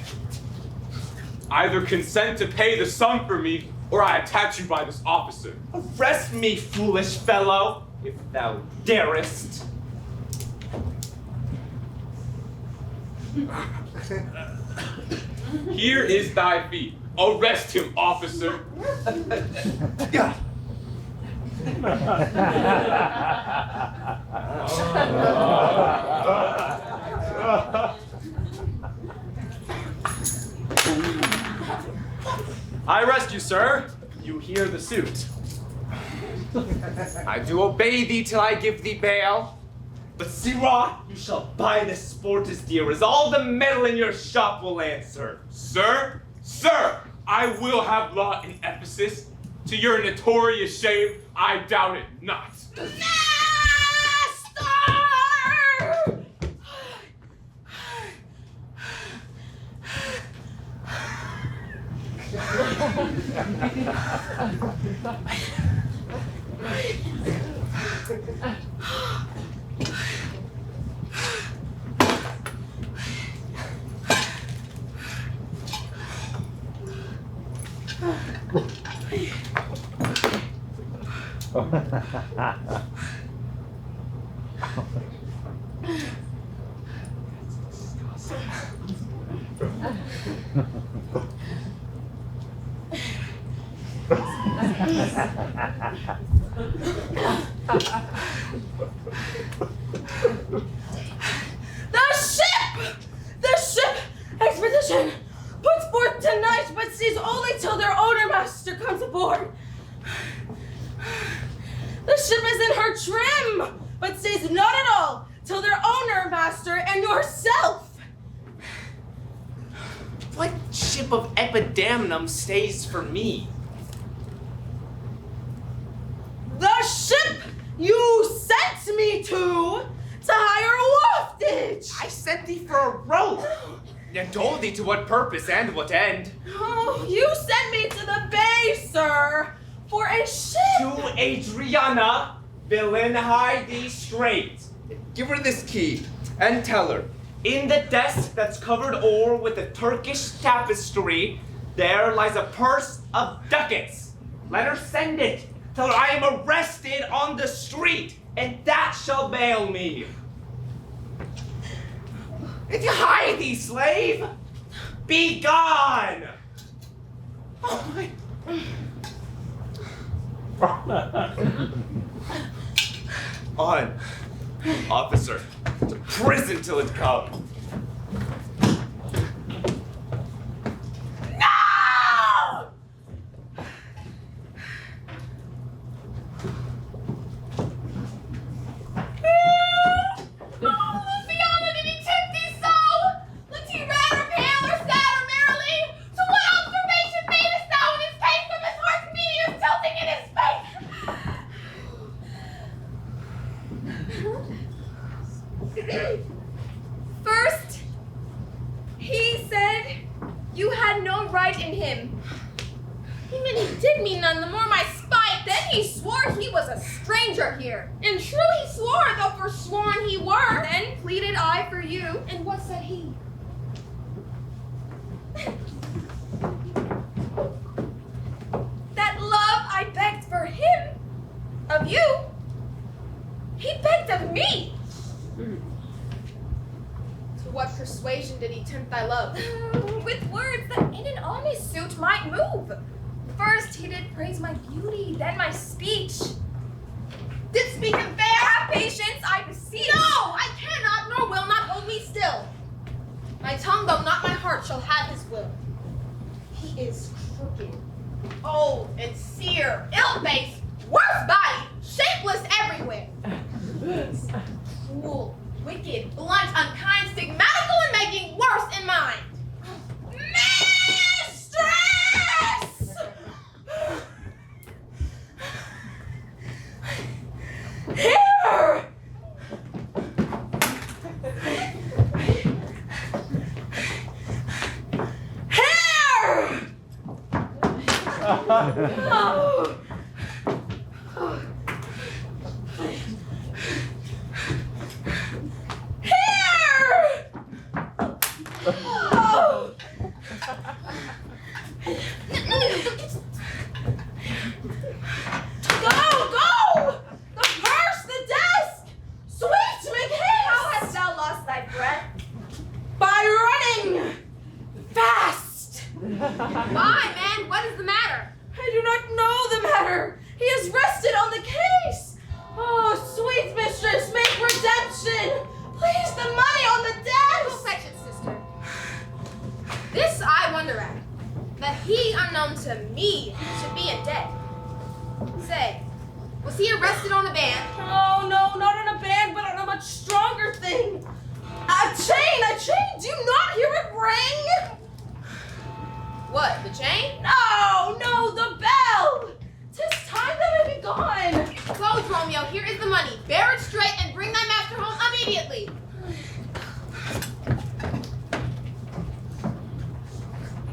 Either consent to pay the sum for me, or I attach you by this officer. Arrest me, foolish fellow, if thou darest. Here is thy fee. Arrest him, officer. Yeah. I arrest you, sir. You hear the suit. I do obey thee till I give thee bail. But sirrah, you shall buy this sport as dear as all the metal in your shop will answer. Sir, I will have law in Ephesus. To your notorious shame, I doubt it not. The ship expedition puts forth tonight, but stays only till their owner master comes aboard. The ship is in her trim, but stays not at all till their owner master and yourself. What ship of Epidamnum stays for me? The ship you sent me to hire waftage. I sent thee for a rope, and told thee to what purpose and what end. Oh, you sent me to the bay, sir, for a ship. To Adriana, villain, hide thee straight. Give her this key, and tell her, in the desk that's covered o'er with a Turkish tapestry, there lies a purse of ducats. Let her send it. Tell her I am arrested on the street, and that shall bail me. Hide thee, slave! Be gone! Oh my... On, officer, to prison till it come. No! Luciana, did he tempt thee so? Looked he red or pale or sad or merrily? To what observation madest thou in his case of his heart's meteors tilting in his face? First, he said you had no right in him. He did me none the more my spite. Then he swore he was a stranger here. And true he swore, though forsworn he were. Then pleaded I for you. And what said he? That love I begged for him. Of you. He begged of me. To what persuasion did he tempt thy love? With words that in an honest suit might move. first he did praise my beauty, then my speech. Did speak him fair? Have patience, I beseech. No, I cannot nor will not hold me still. My tongue, though not my heart, shall have his will. He is crooked, old, and sere, ill-faced, worse body, shapeless everywhere. Cruel, wicked, blunt, unkind, stigmatical, and making worse in mind. Mistress! Here! Here! Oh. Here! Oh. Go! The purse, the desk! Sweet McHale! How hast thou lost thy breath? By running fast! Why, man? What is the matter? I do not know the matter. He is rested on the case. Oh, sweet mistress, make redemption. Please, the money on the Go desk. fetch it, sister. This I wonder at, that he, unknown to me, should be in debt. Say, was he arrested on a band? Oh, no, not on a band, but on a much stronger thing. A chain. Do you not hear it ring? What, the chain? No, the bell. 'Tis time that I be gone. Go, Dromio, here is the money. Bear it straight and bring thy master home immediately.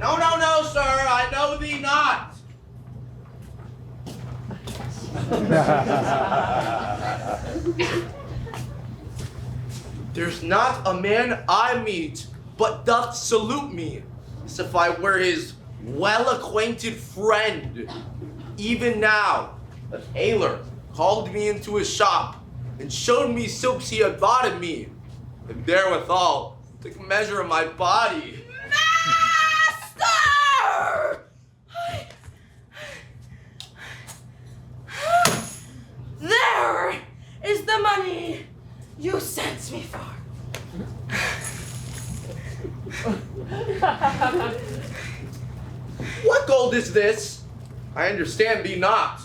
No, sir, I know thee not. There's not a man I meet but doth salute me, as if I were his well-acquainted friend. Even now, a tailor called me into his shop and showed me silks he had bought of me, and therewithal took measure of my body. Master! There is the money you sent me for. What gold is this? I understand thee not.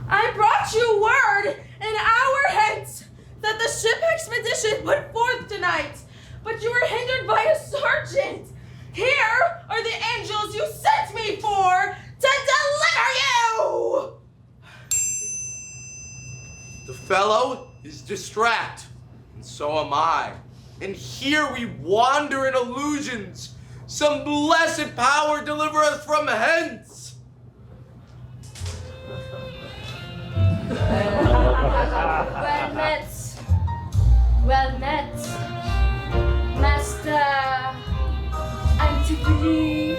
I brought you word an hour hence that the ship expedition put forth tonight, but you were hindered by a sergeant. Here are the angels you sent me for to deliver you! The fellow is distract, and so am I. And here we wander in illusions. Some blessed power deliver us from hence. Well met, Master Antipholus.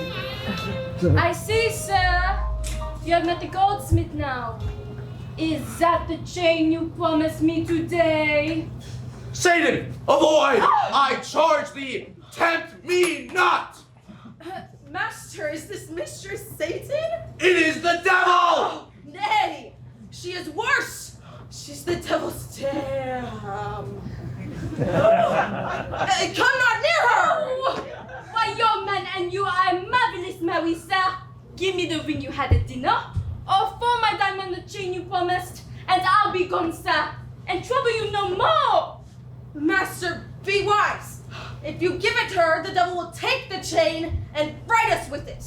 I see, sir, you have met the goldsmith now. Is that the chain you promised me today? Satan, avoid! I charge thee, tempt me not! Master, is this Mistress Satan? It is the devil! Nay, she is worse. She's the devil's dam. Come not near her! Why, your man and you are a marvelous married, sir. Give me the ring you had at dinner, or for my diamond the chain you promised, and I'll be gone, sir, and trouble you no more. Master, be wise. If you give it her, the devil will take the chain and fright us with it.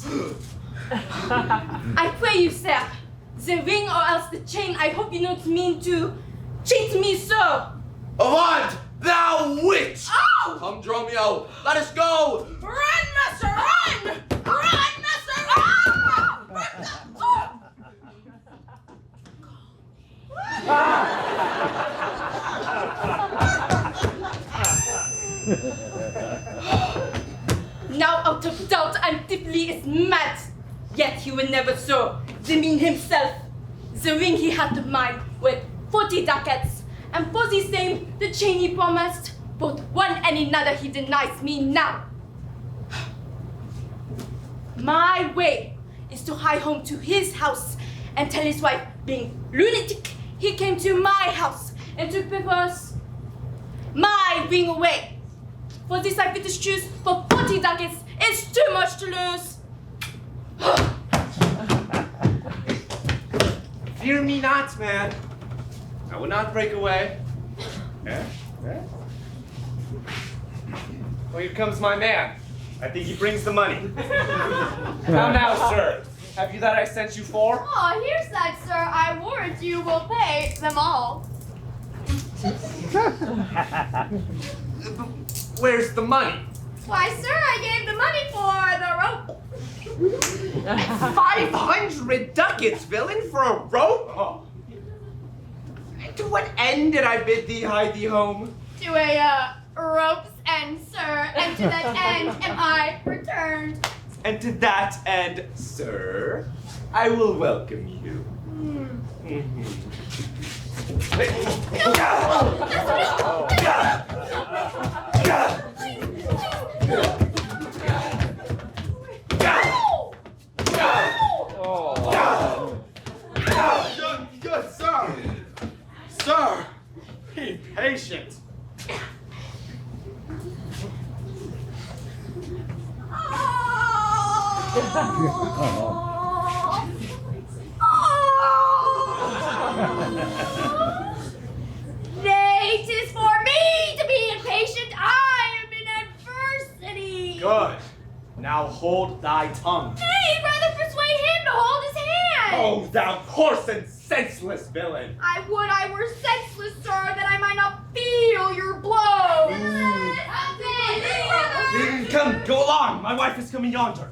I pray you, sir, the ring or else the chain. I hope you don't mean to cheat me so. Avaunt, thou witch! Oh! Come, Dromio, let us go! Run, Master, run! Run, Master, run! Now out of doubt, Antipholus is mad. Yet he will never so demean himself. The ring he had to mine with 40 ducats, and for the same, the chain he promised. Both one and another he denies me now. My way is to hie home to his house and tell his wife, being lunatic, he came to my house and took papers my ring away. For this I fit to choose for 40 ducats. It's too much to lose. Fear me not, man. I will not break away. Eh? Well, here comes my man. I think he brings the money. How now, sir? Have you that I sent you for? Oh, here's that, sir. I warrant you will pay them all. Where's the money? Why, sir, I gave the money for the rope. 500 ducats, villain, for a rope? Oh. And to what end did I bid thee hide thee home? To a, rope's end, sir, and to that end am I returned. And to that end, sir, I will welcome you. Good sir. Sir, be patient. Nay, 'tis for me to be impatient. I am in adversity. Good. Now hold thy tongue. Nay, rather persuade him to hold his hand. Oh, thou coarse and senseless villain! I would I were senseless, sir, that I might not feel your blows. Come, go along. My wife is coming yonder.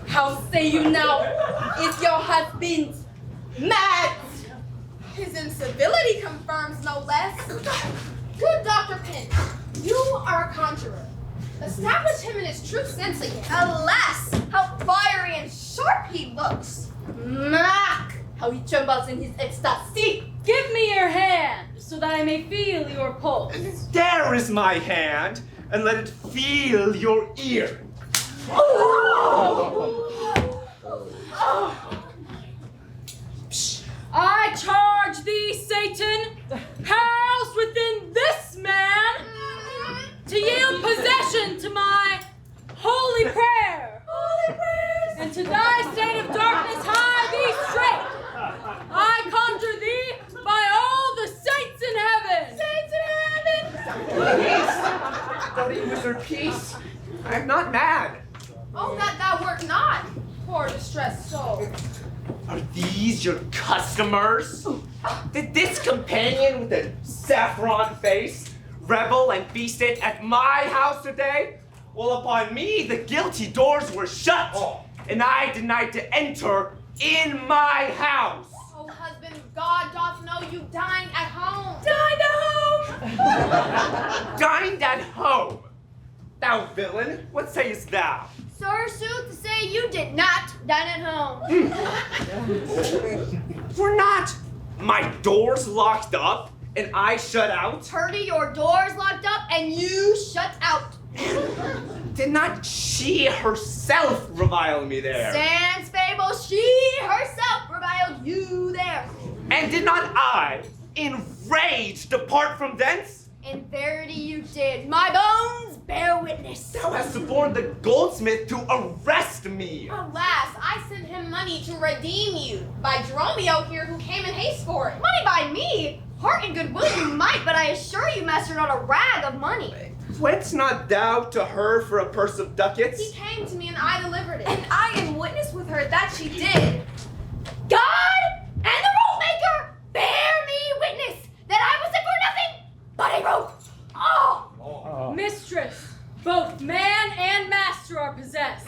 How say you now, is your husband mad? His incivility confirms no less. Good Dr. Pin, you are a conjurer. Establish him in his true sense again. Alas, how fiery and sharp he looks. Mark how he trembles in his ecstasy. Give me your hand, so that I may feel your pulse. There is my hand, and let it feel your ear. I charge thee, Satan, housed within this man, to yield possession to my holy prayer. Holy prayers. And to thy state of darkness hie thee straight. I conjure thee by all the saints in heaven. Saints in heaven. Bloody wizard, peace. I am not mad. Oh, that thou wert not, poor distressed soul. Are these your customers? Did this companion with the saffron face revel and feasted at my house today? Well, upon me, the guilty doors were shut, and I denied to enter in my house. Oh, husband, God doth know you dined at home. Dined at home. Thou villain, what sayest thou? Sir, sooth to say, you did not dine at home. Were not my doors locked up and I shut out? Purdy, your doors locked up and you shut out. Did not she herself revile me there? Sans fable, she herself reviled you there. And did not I, in rage, depart from thence? In verity you did. My bones bear witness. Thou hast suborned the goldsmith to arrest me. Alas, I sent him money to redeem you by Dromio here who came in haste for it. Money by me? Heart and goodwill you might, but I assure you, master, not a rag of money. Went'st not thou to her for a purse of ducats? He came to me and I delivered it. And I am witness with her that she did. God and the rope maker bear me witness that I was sent for nothing but a rope. Oh! Mistress, both man and master are possessed.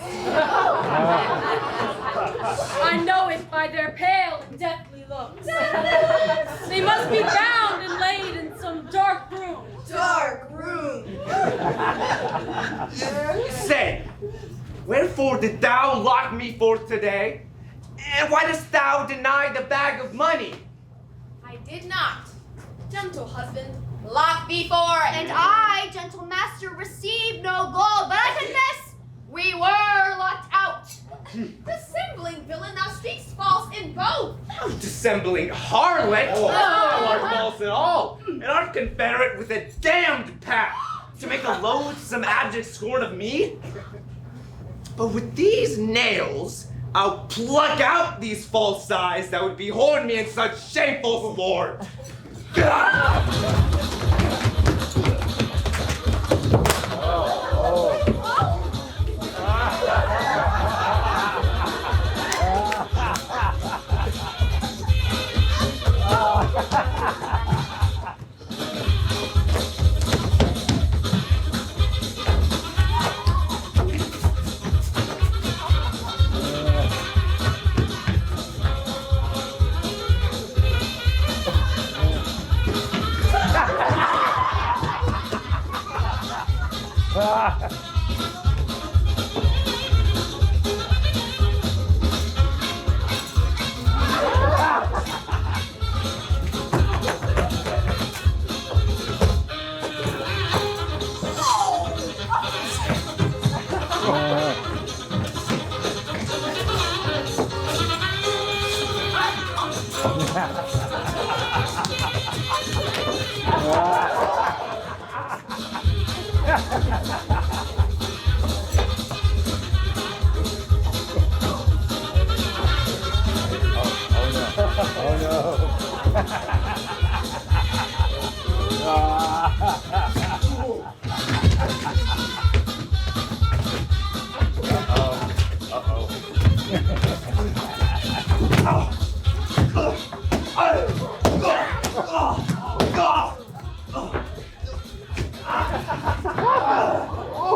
I know it by their pale and deathly looks. They must be bound and laid in some dark room. Dark room. Say, wherefore did thou lock me forth today? And why dost thou deny the bag of money? I did not. Gentle husband, lock before, and I, gentle master, received no gold, but I confess, we were locked out. Dissembling villain, thou speakst false in both. Oh, dissembling harlot! Oh. Thou art false in all, and art confederate with a damned pack to make a loathsome abject scorn of me? But with these nails, I'll pluck out these false eyes that would behold me in such shameful sport.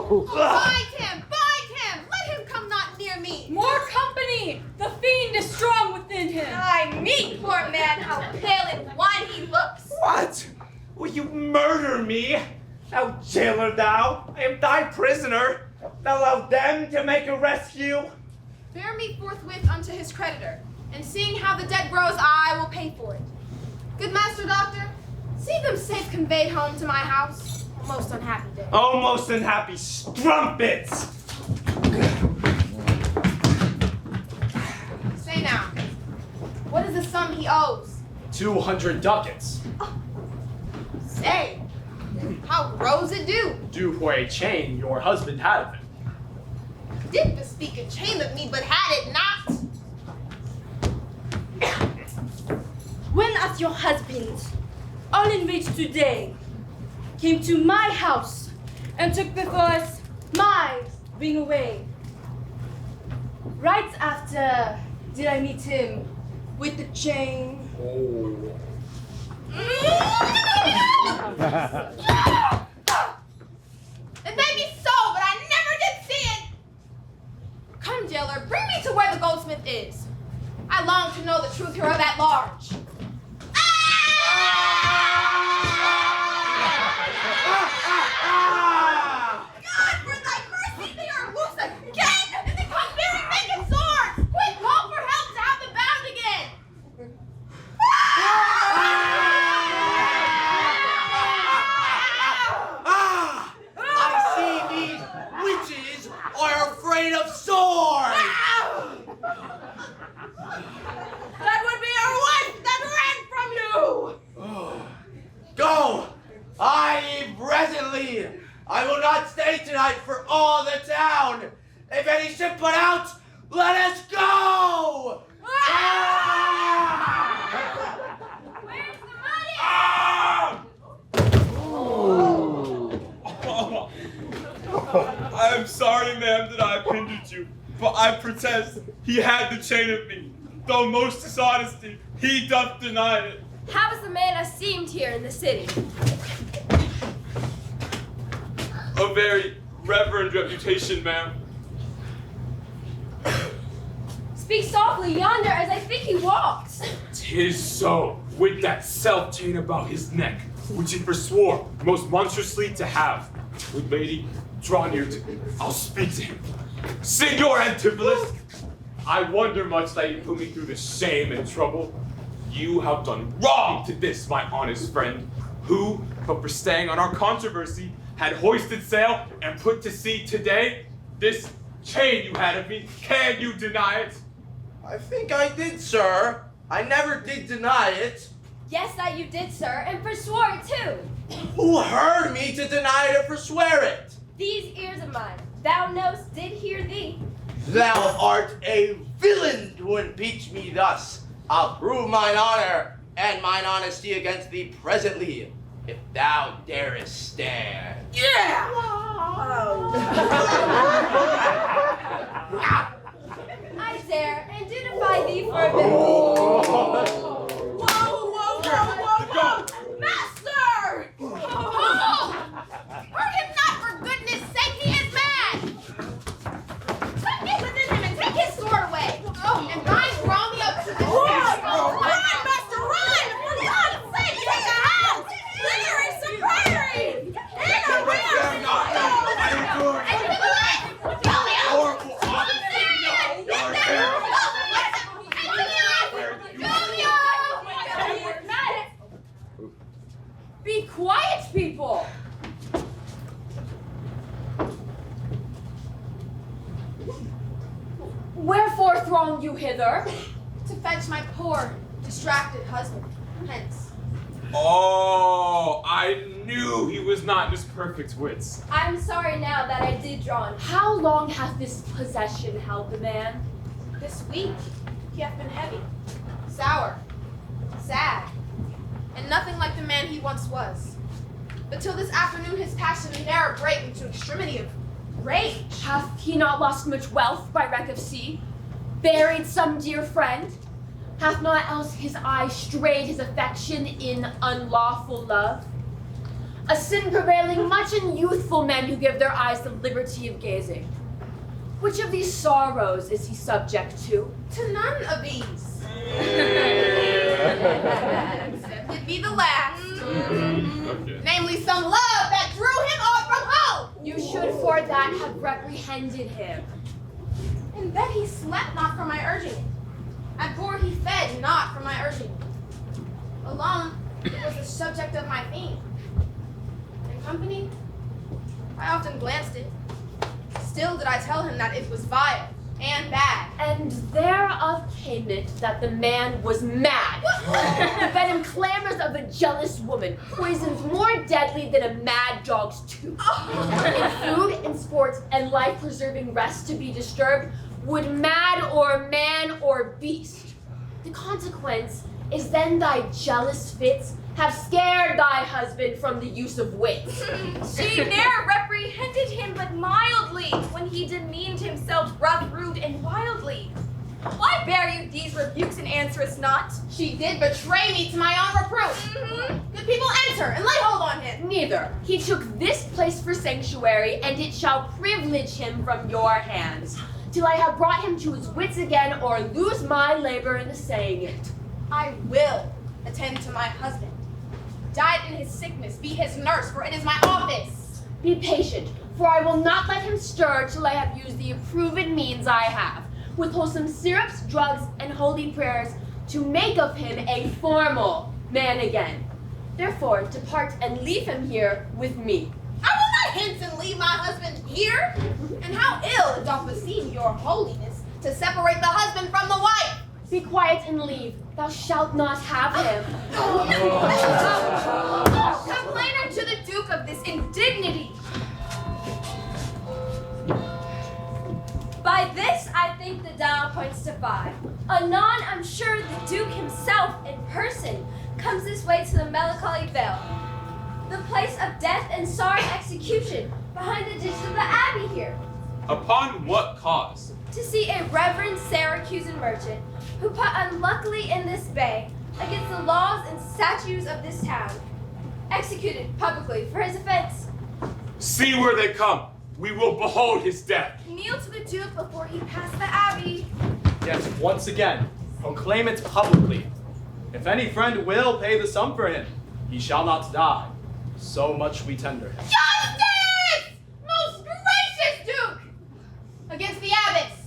Bind him! Bind him! Let him come not near me! More company! The fiend is strong within him. I meet, poor man, how pale and wan he looks. What? Will you murder me? Thou jailer thou, I am thy prisoner. Thou allow them to make a rescue? Bear me forthwith unto his creditor, and seeing how the dead grows, I will pay for it. Good master doctor, see them safe conveyed home to my house. Most unhappy day. Oh, most unhappy strumpets! Say now, what is the sum he owes? 200 ducats. Say, how grows it do? Due for a chain your husband had of it. Did bespeak a chain of me, but had it not. When as your husband, all inmates today, came to my house and took before us my ring away. Right after did I meet him with the chain. Oh. It may be so, but I never did see it. Come, jailer, bring me to where the goldsmith is. I long to know the truth hereof at large. God, for thy mercy, they are loose again, and they come bearing naked swords. Quick, call for help to have them bound again. I see these witches are afraid of swords! That would be your wife that ran from you! Go! I leave presently! I will not stay tonight for all the town! If any ship put out, let us go! Where's the money? I am sorry, ma'am, that I have hindered you, but I protest he had the chain of me. Though most dishonesty, he doth deny it. How is the man esteemed here in the city? A very reverend reputation, ma'am. Speak softly yonder as I think he walks. 'Tis so, with that self-chain about his neck, which he forswore most monstrously to have. Good lady, draw near to me. I'll speak to him. Signor Antipholus, I wonder much that you put me through this shame and trouble. You have done wrong to this, my honest friend, who, but for staying on our controversy, had hoisted sail and put to sea today. This chain you had of me, can you deny it? I think I did, sir. I never did deny it. Yes, that you did, sir, and forswore it too. Who heard me to deny it or forswear it? These ears of mine, thou knowst, did hear thee. Thou art a villain to impeach me thus. I'll prove mine honor and mine honesty against thee presently, if thou darest stand. Yeah! I dare, and do defy thee for a bit. Whoa! Master! Hold! Hurt him not, for goodness sake, he is mad! Put me within him and take his sword away! And bind Dromio to the Run, Master, run! For God's sake, take a house! There is some priory! In a rear! Be quiet, people! Wherefore throng you hither? To fetch my poor, distracted husband. Hence. Oh, I knew he was not in his perfect wits. I'm sorry now that I did draw him. How long hath this possession held the man? This week, he hath been heavy, sour, sad, and nothing like the man he once was. But till this afternoon his passion ne'er brake into extremity of rage. Hath he not lost much wealth by wreck of sea? Buried some dear friend? Hath not else his eye strayed his affection in unlawful love? A sin prevailing much in youthful men who give their eyes the liberty of gazing. Which of these sorrows is he subject to? To none of these. Except it be the last. Namely, some love that drew him off from home. You should for that have reprehended him. And that he slept not for my urging it. And poor he fed not for my urging it. Alone, it was the subject of my theme. In company, I often glanced it. Still did I tell him that it was vile and bad. And thereof came it that the man was mad. The venom clamors of a jealous woman, poisons more deadly than a mad dog's tooth. In food and sports and life-preserving rest to be disturbed, would mad or man or beast. The consequence is then thy jealous fits have scared thy husband from the use of wits. She ne'er reprehended him but mildly, when he demeaned himself rough, rude, and wildly. Why bear you these rebukes and answerest not? She did betray me to my own reproof. Good people, enter and lay hold on him. Neither. He took this place for sanctuary, and it shall privilege him from your hands, till I have brought him to his wits again, or lose my labor in the saying it. I will attend to my husband. Died in his sickness, be his nurse, for it is my office. Be patient, for I will not let him stir till I have used the approved means I have, with wholesome syrups, drugs, and holy prayers, to make of him a formal man again. Therefore, depart and leave him here with me. I will not hence and leave my husband here. And how ill it doth beseem your holiness to separate the husband from the wife. Be quiet and leave. Thou shalt not have him. Complainer to the Duke of this indignity. By this, I think the dial points to 5. Anon, I'm sure the Duke himself in person comes this way to the melancholy vale, the place of death and sorry execution, behind the ditch of the abbey here, Upon what cause? to see a reverend Syracusan merchant who put unluckily in this bay against the laws and statutes of this town, executed publicly for his offense. See where they come. We will behold his death. Kneel to the Duke before he pass the abbey. Yes, once again, proclaim it publicly. If any friend will pay the sum for him, he shall not die. So much we tender him. Justice! Most gracious Duke! Against the abbots.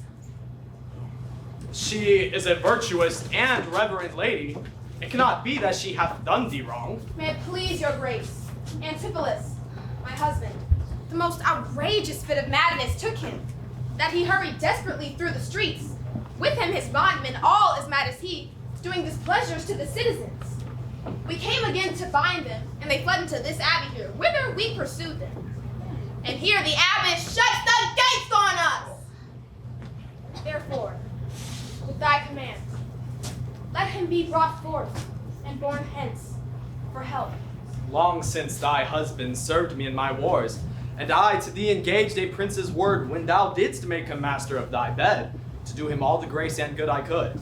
she is a virtuous and reverent lady, it cannot be that she hath done thee wrong. May it please your grace, Antipholus, my husband, the most outrageous fit of madness took him, that he hurried desperately through the streets. With him his bondmen, all as mad as he, doing displeasures to the citizens. We came again to bind them, and they fled into this abbey here, whither we pursued them. And here the abbess shuts the gates on us! Therefore, with thy command, let him be brought forth and borne hence for help. Long since thy husband served me in my wars, and I to thee engaged a prince's word when thou didst make him master of thy bed, to do him all the grace and good I could.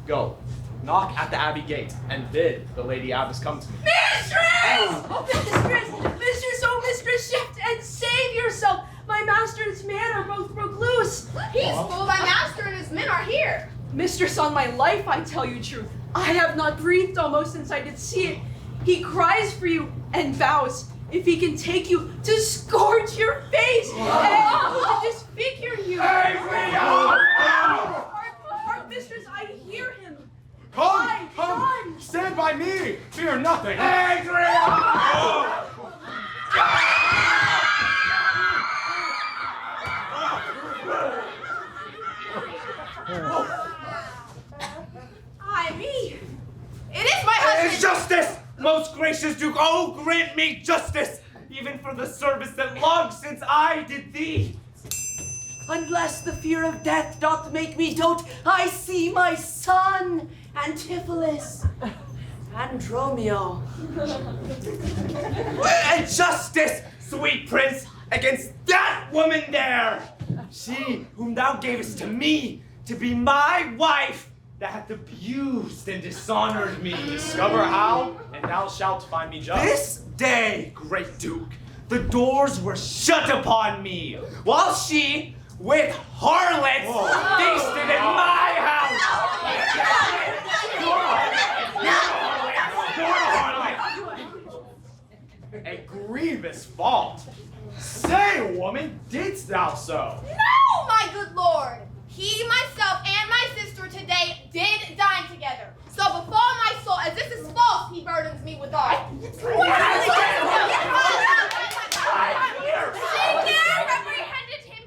Go, knock at the abbey gate, and bid the lady abbess come to me. Mistress! Oh, mistress, oh, mistress, shift and save yourself! My master and his man are both broke loose. Peaceful, thy master and his men are here. Mistress, on my life, I tell you truth. I have not breathed almost since I did see it. He cries for you and vows, if he can take you, to scourge your face and to disfigure you. Hark, mistress, I hear him. Come, stand by me, fear nothing. Ay me! It is my husband! Justice! Most gracious Duke, oh, grant me justice, even for the service that long since I did thee. Unless the fear of death doth make me dote, I see my son, Antipholus, and Dromio. And justice, sweet prince, against that woman there, she whom thou gavest to me to be my wife, that hath abused and dishonored me. Discover how, and thou shalt find me just. This day, great Duke, the doors were shut upon me, while she, with harlots, feasted in my house. A grievous fault. Say, woman, didst thou so? No, my good lord! He, myself, and my sister today did dine together. So before my soul, as this is false, he burdens me with all. She dare reprehended him.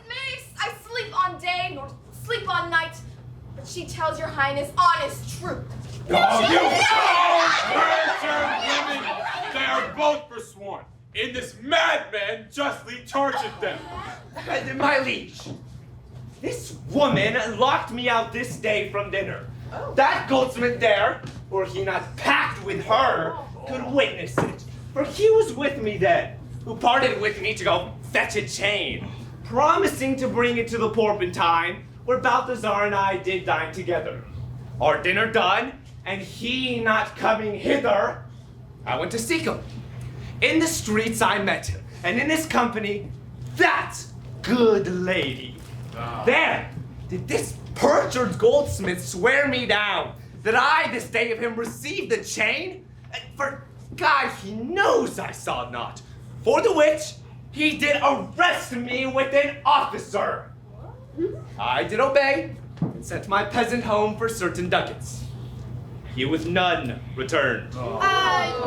May I sleep on day, nor sleep on night. But she tells your highness honest truth. They are both forsworn. And this madman justly chargeth them. My liege, this woman locked me out this day from dinner. That goldsmith there, were he not packed with her, could witness it. For he was with me then, who parted with me to go fetch a chain, promising to bring it to the Porpentine, where Balthazar and I did dine together. Our dinner done, and he not coming hither, I went to seek him. In the streets I met him, and in his company, that good lady. There did this perjured goldsmith swear me down that I this day of him received the chain, for God he knows I saw not, for the which he did arrest me with an officer. I did obey, and sent my peasant home for certain ducats. He with none returned.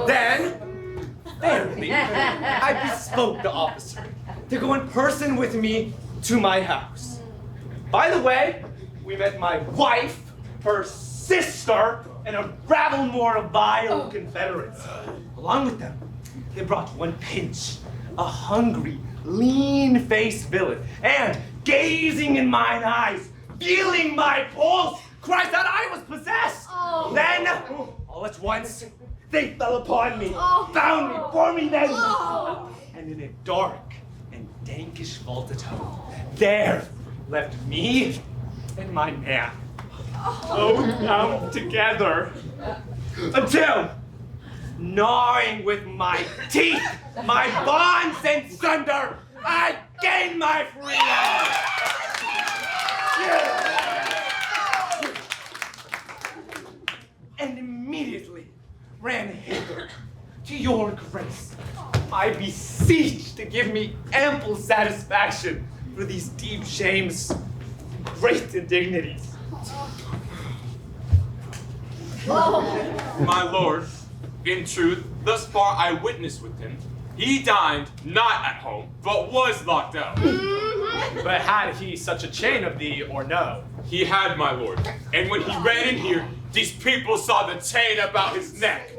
Then, fairly, I bespoke the officer to go in person with me to my house. By the way, we met my wife, her sister, and a rabble more of vile confederates. Along with them, they brought one pinch, a hungry, lean-faced villain, and gazing in mine eyes, feeling my pulse, cries out I was possessed. Then, all at once, they fell upon me, found me, for me then, and in a dark and dankish vaulted home, there left me and my man, bound together, until, gnawing with my teeth, my bonds in sunder, I gained my freedom. And immediately ran hither to your grace. I beseech to give me ample satisfaction for these deep shames, great indignities. My lord, in truth, thus far I witnessed with him. He dined not at home, but was locked out. But had he such a chain of thee, or no? He had, my lord. And when he ran in here, these people saw the chain about his neck.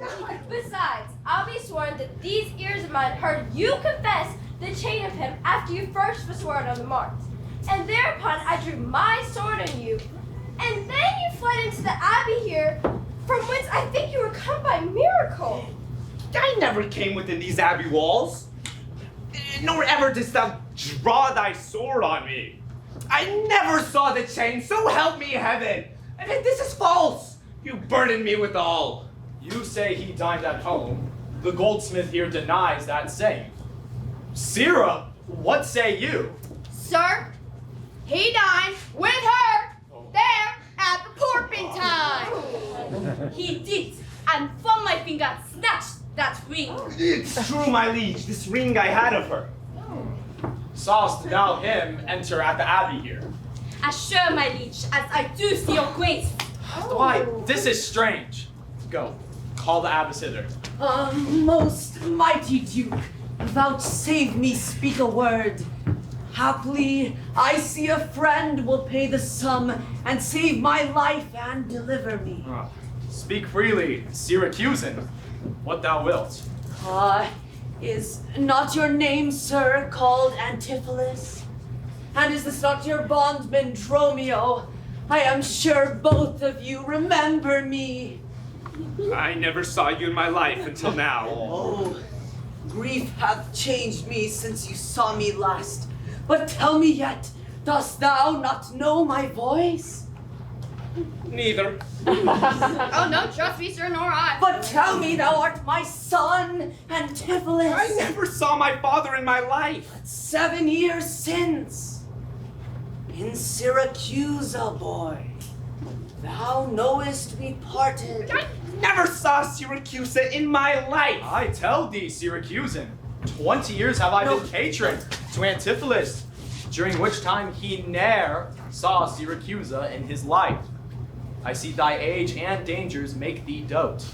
Besides, I'll be sworn that these ears of mine heard you confess the chain of him after you first were sworn on the mart. And thereupon I drew my sword on you. And then you fled into the abbey here, from whence I think you were come by miracle. I never came within these abbey walls, nor ever didst thou draw thy sword on me. I never saw the chain, so help me heaven. And this is false. You burdened me with all. You say he dined at home. The goldsmith here denies that same. Sirrah, what say you? Sir, he dined with her there at the porping time. He did, and from my finger snatched that ring. It's true, my liege, this ring I had of her. Sawest thou him enter at the abbey here? As sure, my liege, as I do see your grace. Why, this is strange. Go, call the abbess hither. Most mighty Duke, vouchsafe me speak a word. Haply, I see a friend will pay the sum and save my life and deliver me. Speak freely, Syracusan, what thou wilt. Is not your name, sir, called Antipholus? And is this not your bondman, Dromio? I am sure both of you remember me. I never saw you in my life until now. Oh, grief hath changed me since you saw me last. But tell me yet, dost thou not know my voice? Neither. Oh, no, trust me, sir, nor I. But tell me thou art my son, Antipholus. I never saw my father in my life. 7 years since. In Syracuse, boy. Thou knowest we parted. I never saw Syracuse in my life. I tell thee, Syracusan, 20 years have I been patron to Antipholus, during which time he ne'er saw Syracuse in his life. I see thy age and dangers make thee dote.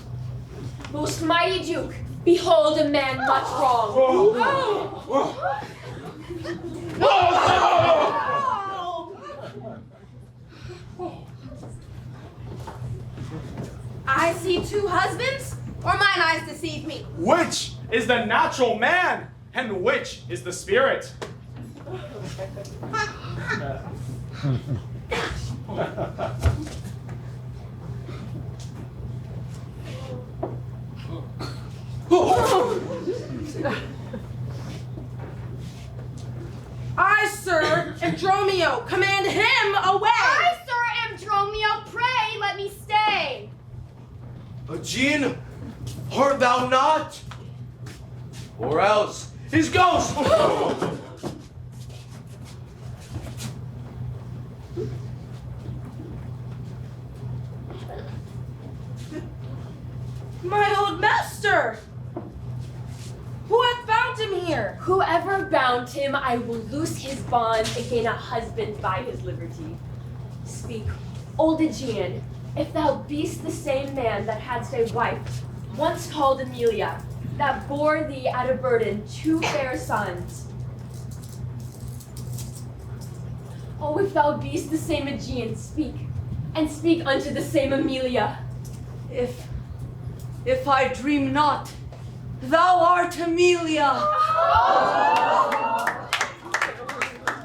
Most mighty Duke, behold a man much wrong. I see 2 husbands, or mine eyes deceive me? Which is the natural man, and which is the spirit? I, sir, am Dromio. Command him away. I, sir, am Dromio. Pray, let me stay. Aegeon, art thou not? Or else his ghost! My old master! Who hath bound him here? Whoever bound him, I will loose his bond and gain a husband by his liberty. Speak, old Aegeon, if thou beest the same man that hadst a wife, once called Amelia, that bore thee at a burden 2 fair sons. Oh, if thou beest the same Aegeon, speak, and speak unto the same Amelia. If I dream not, thou art Amelia.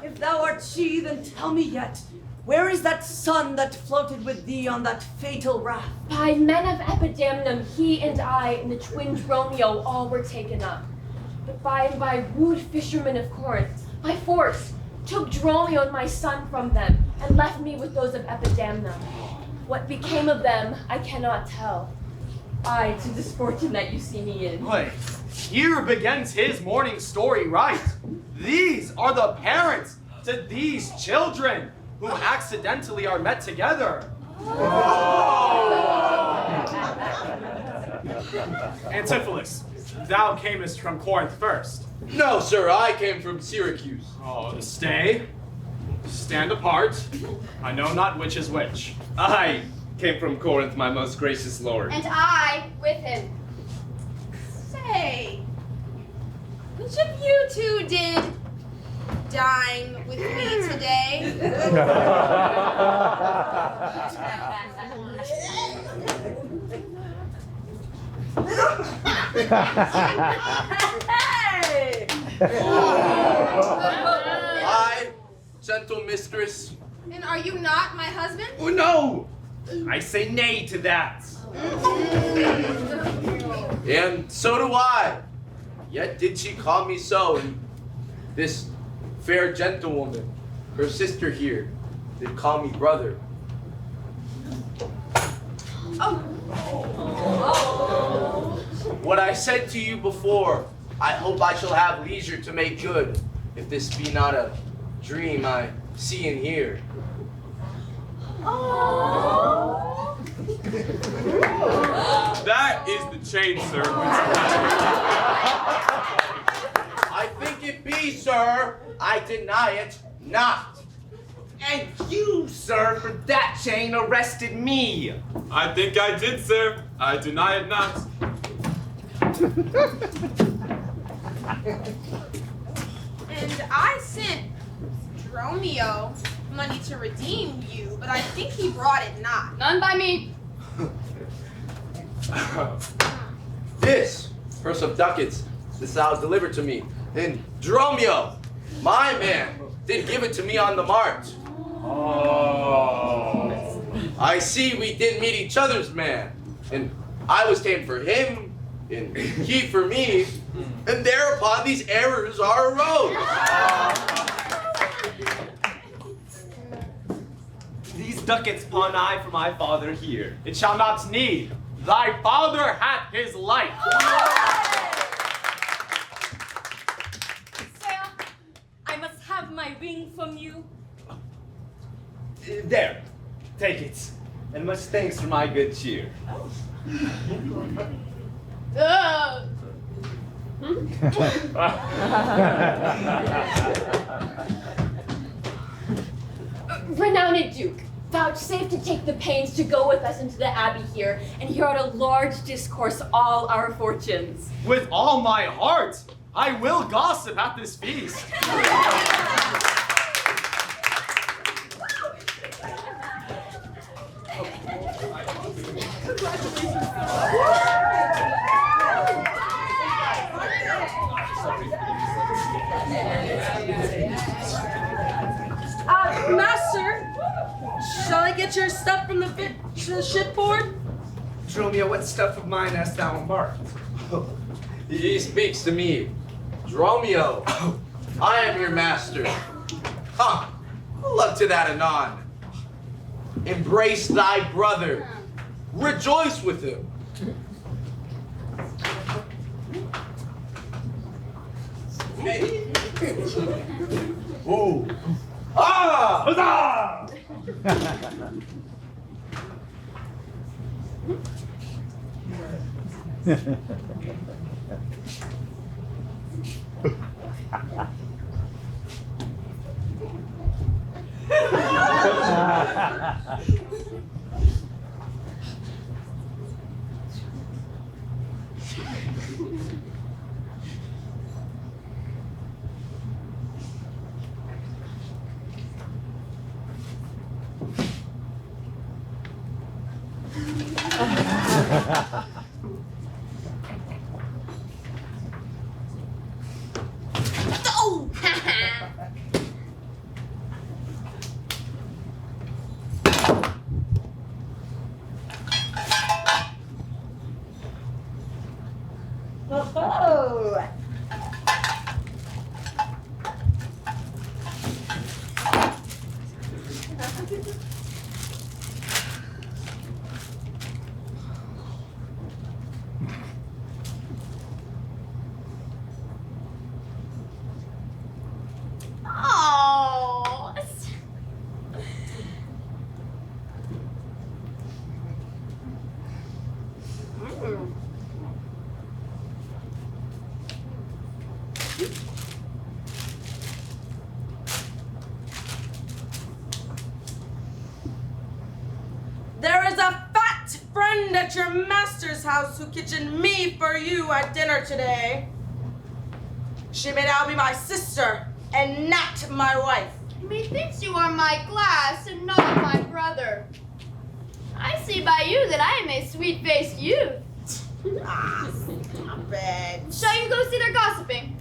If thou art she, then tell me yet, where is that son that floated with thee on that fatal raft? By men of Epidamnum, he and I and the twin Dromio all were taken up. But by and by rude fishermen of Corinth, by force, took Dromio and my son from them, and left me with those of Epidamnum. What became of them, I cannot tell. I to this fortune that you see me in. Wait, here begins his morning story, right? These are the parents to these children who accidentally are met together. Antipholus, thou camest from Corinth first. No, sir, I came from Syracuse. Oh, stay. Stand apart. I know not which is which. I came from Corinth, my most gracious lord. And I with him. Say, which of you two did dine with me today? Hey! I, gentle mistress. And are you not my husband? Oh no! I say nay to that. And so do I. Yet did she call me so, and this fair gentlewoman, her sister here, did call me brother. What I said to you before, I hope I shall have leisure to make good, if this be not a dream I see and hear. That is the chain, sir. I think it be, sir. I deny it not. And you, sir, for that chain arrested me. I think I did, sir. I deny it not. And I sent Dromio money to redeem you, but I think he brought it not. None by me. This purse of ducats, this thou delivered to me. And Dromio, my man, did give it to me on the mart. Oh. I see we did meet each other's man. And I was ta'en for him, and he for me. And thereupon these errors are arose. These ducats pawn I for my father here. It shall not need. Thy father hath his life. Sir, I must have my ring from you. There, take it. And much thanks for my good cheer. Renowned Duke, vouchsafe to take the pains to go with us into the abbey here and hear out a large discourse all our fortunes. With all my heart, I will gossip at this feast. Master, shall I get your stuff from the shipboard? Dromio, what stuff of mine hast thou embarked? He speaks to me. Dromio, I am your master. Huh, look to that anon. Embrace thy brother. Rejoice with him. Ooh. Ah! Huzzah! friend at your master's house who kitchened me for you at dinner today. She may now be my sister and not my wife. Methinks you are my glass and not my brother. I see by you that I am a sweet-faced youth. Stop it. Shall you go see their gossiping?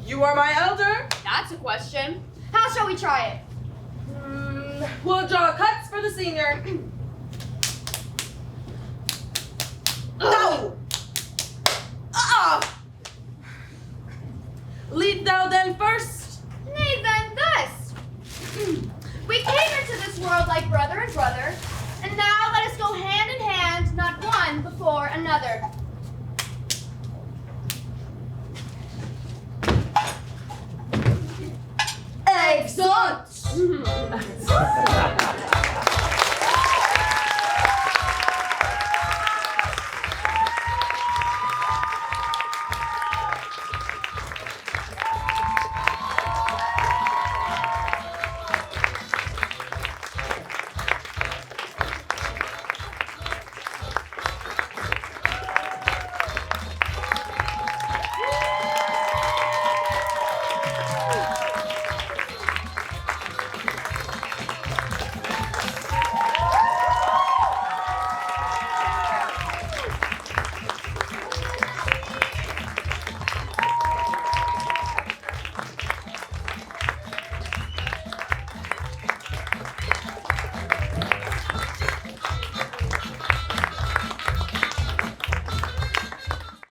You are my elder. That's a question. How shall we try it? We'll draw cuts for the senior. No! Lead thou then first. Nay, then thus. We came into this world like brother and brother, and now let us go hand in hand, not one before another. Excellent!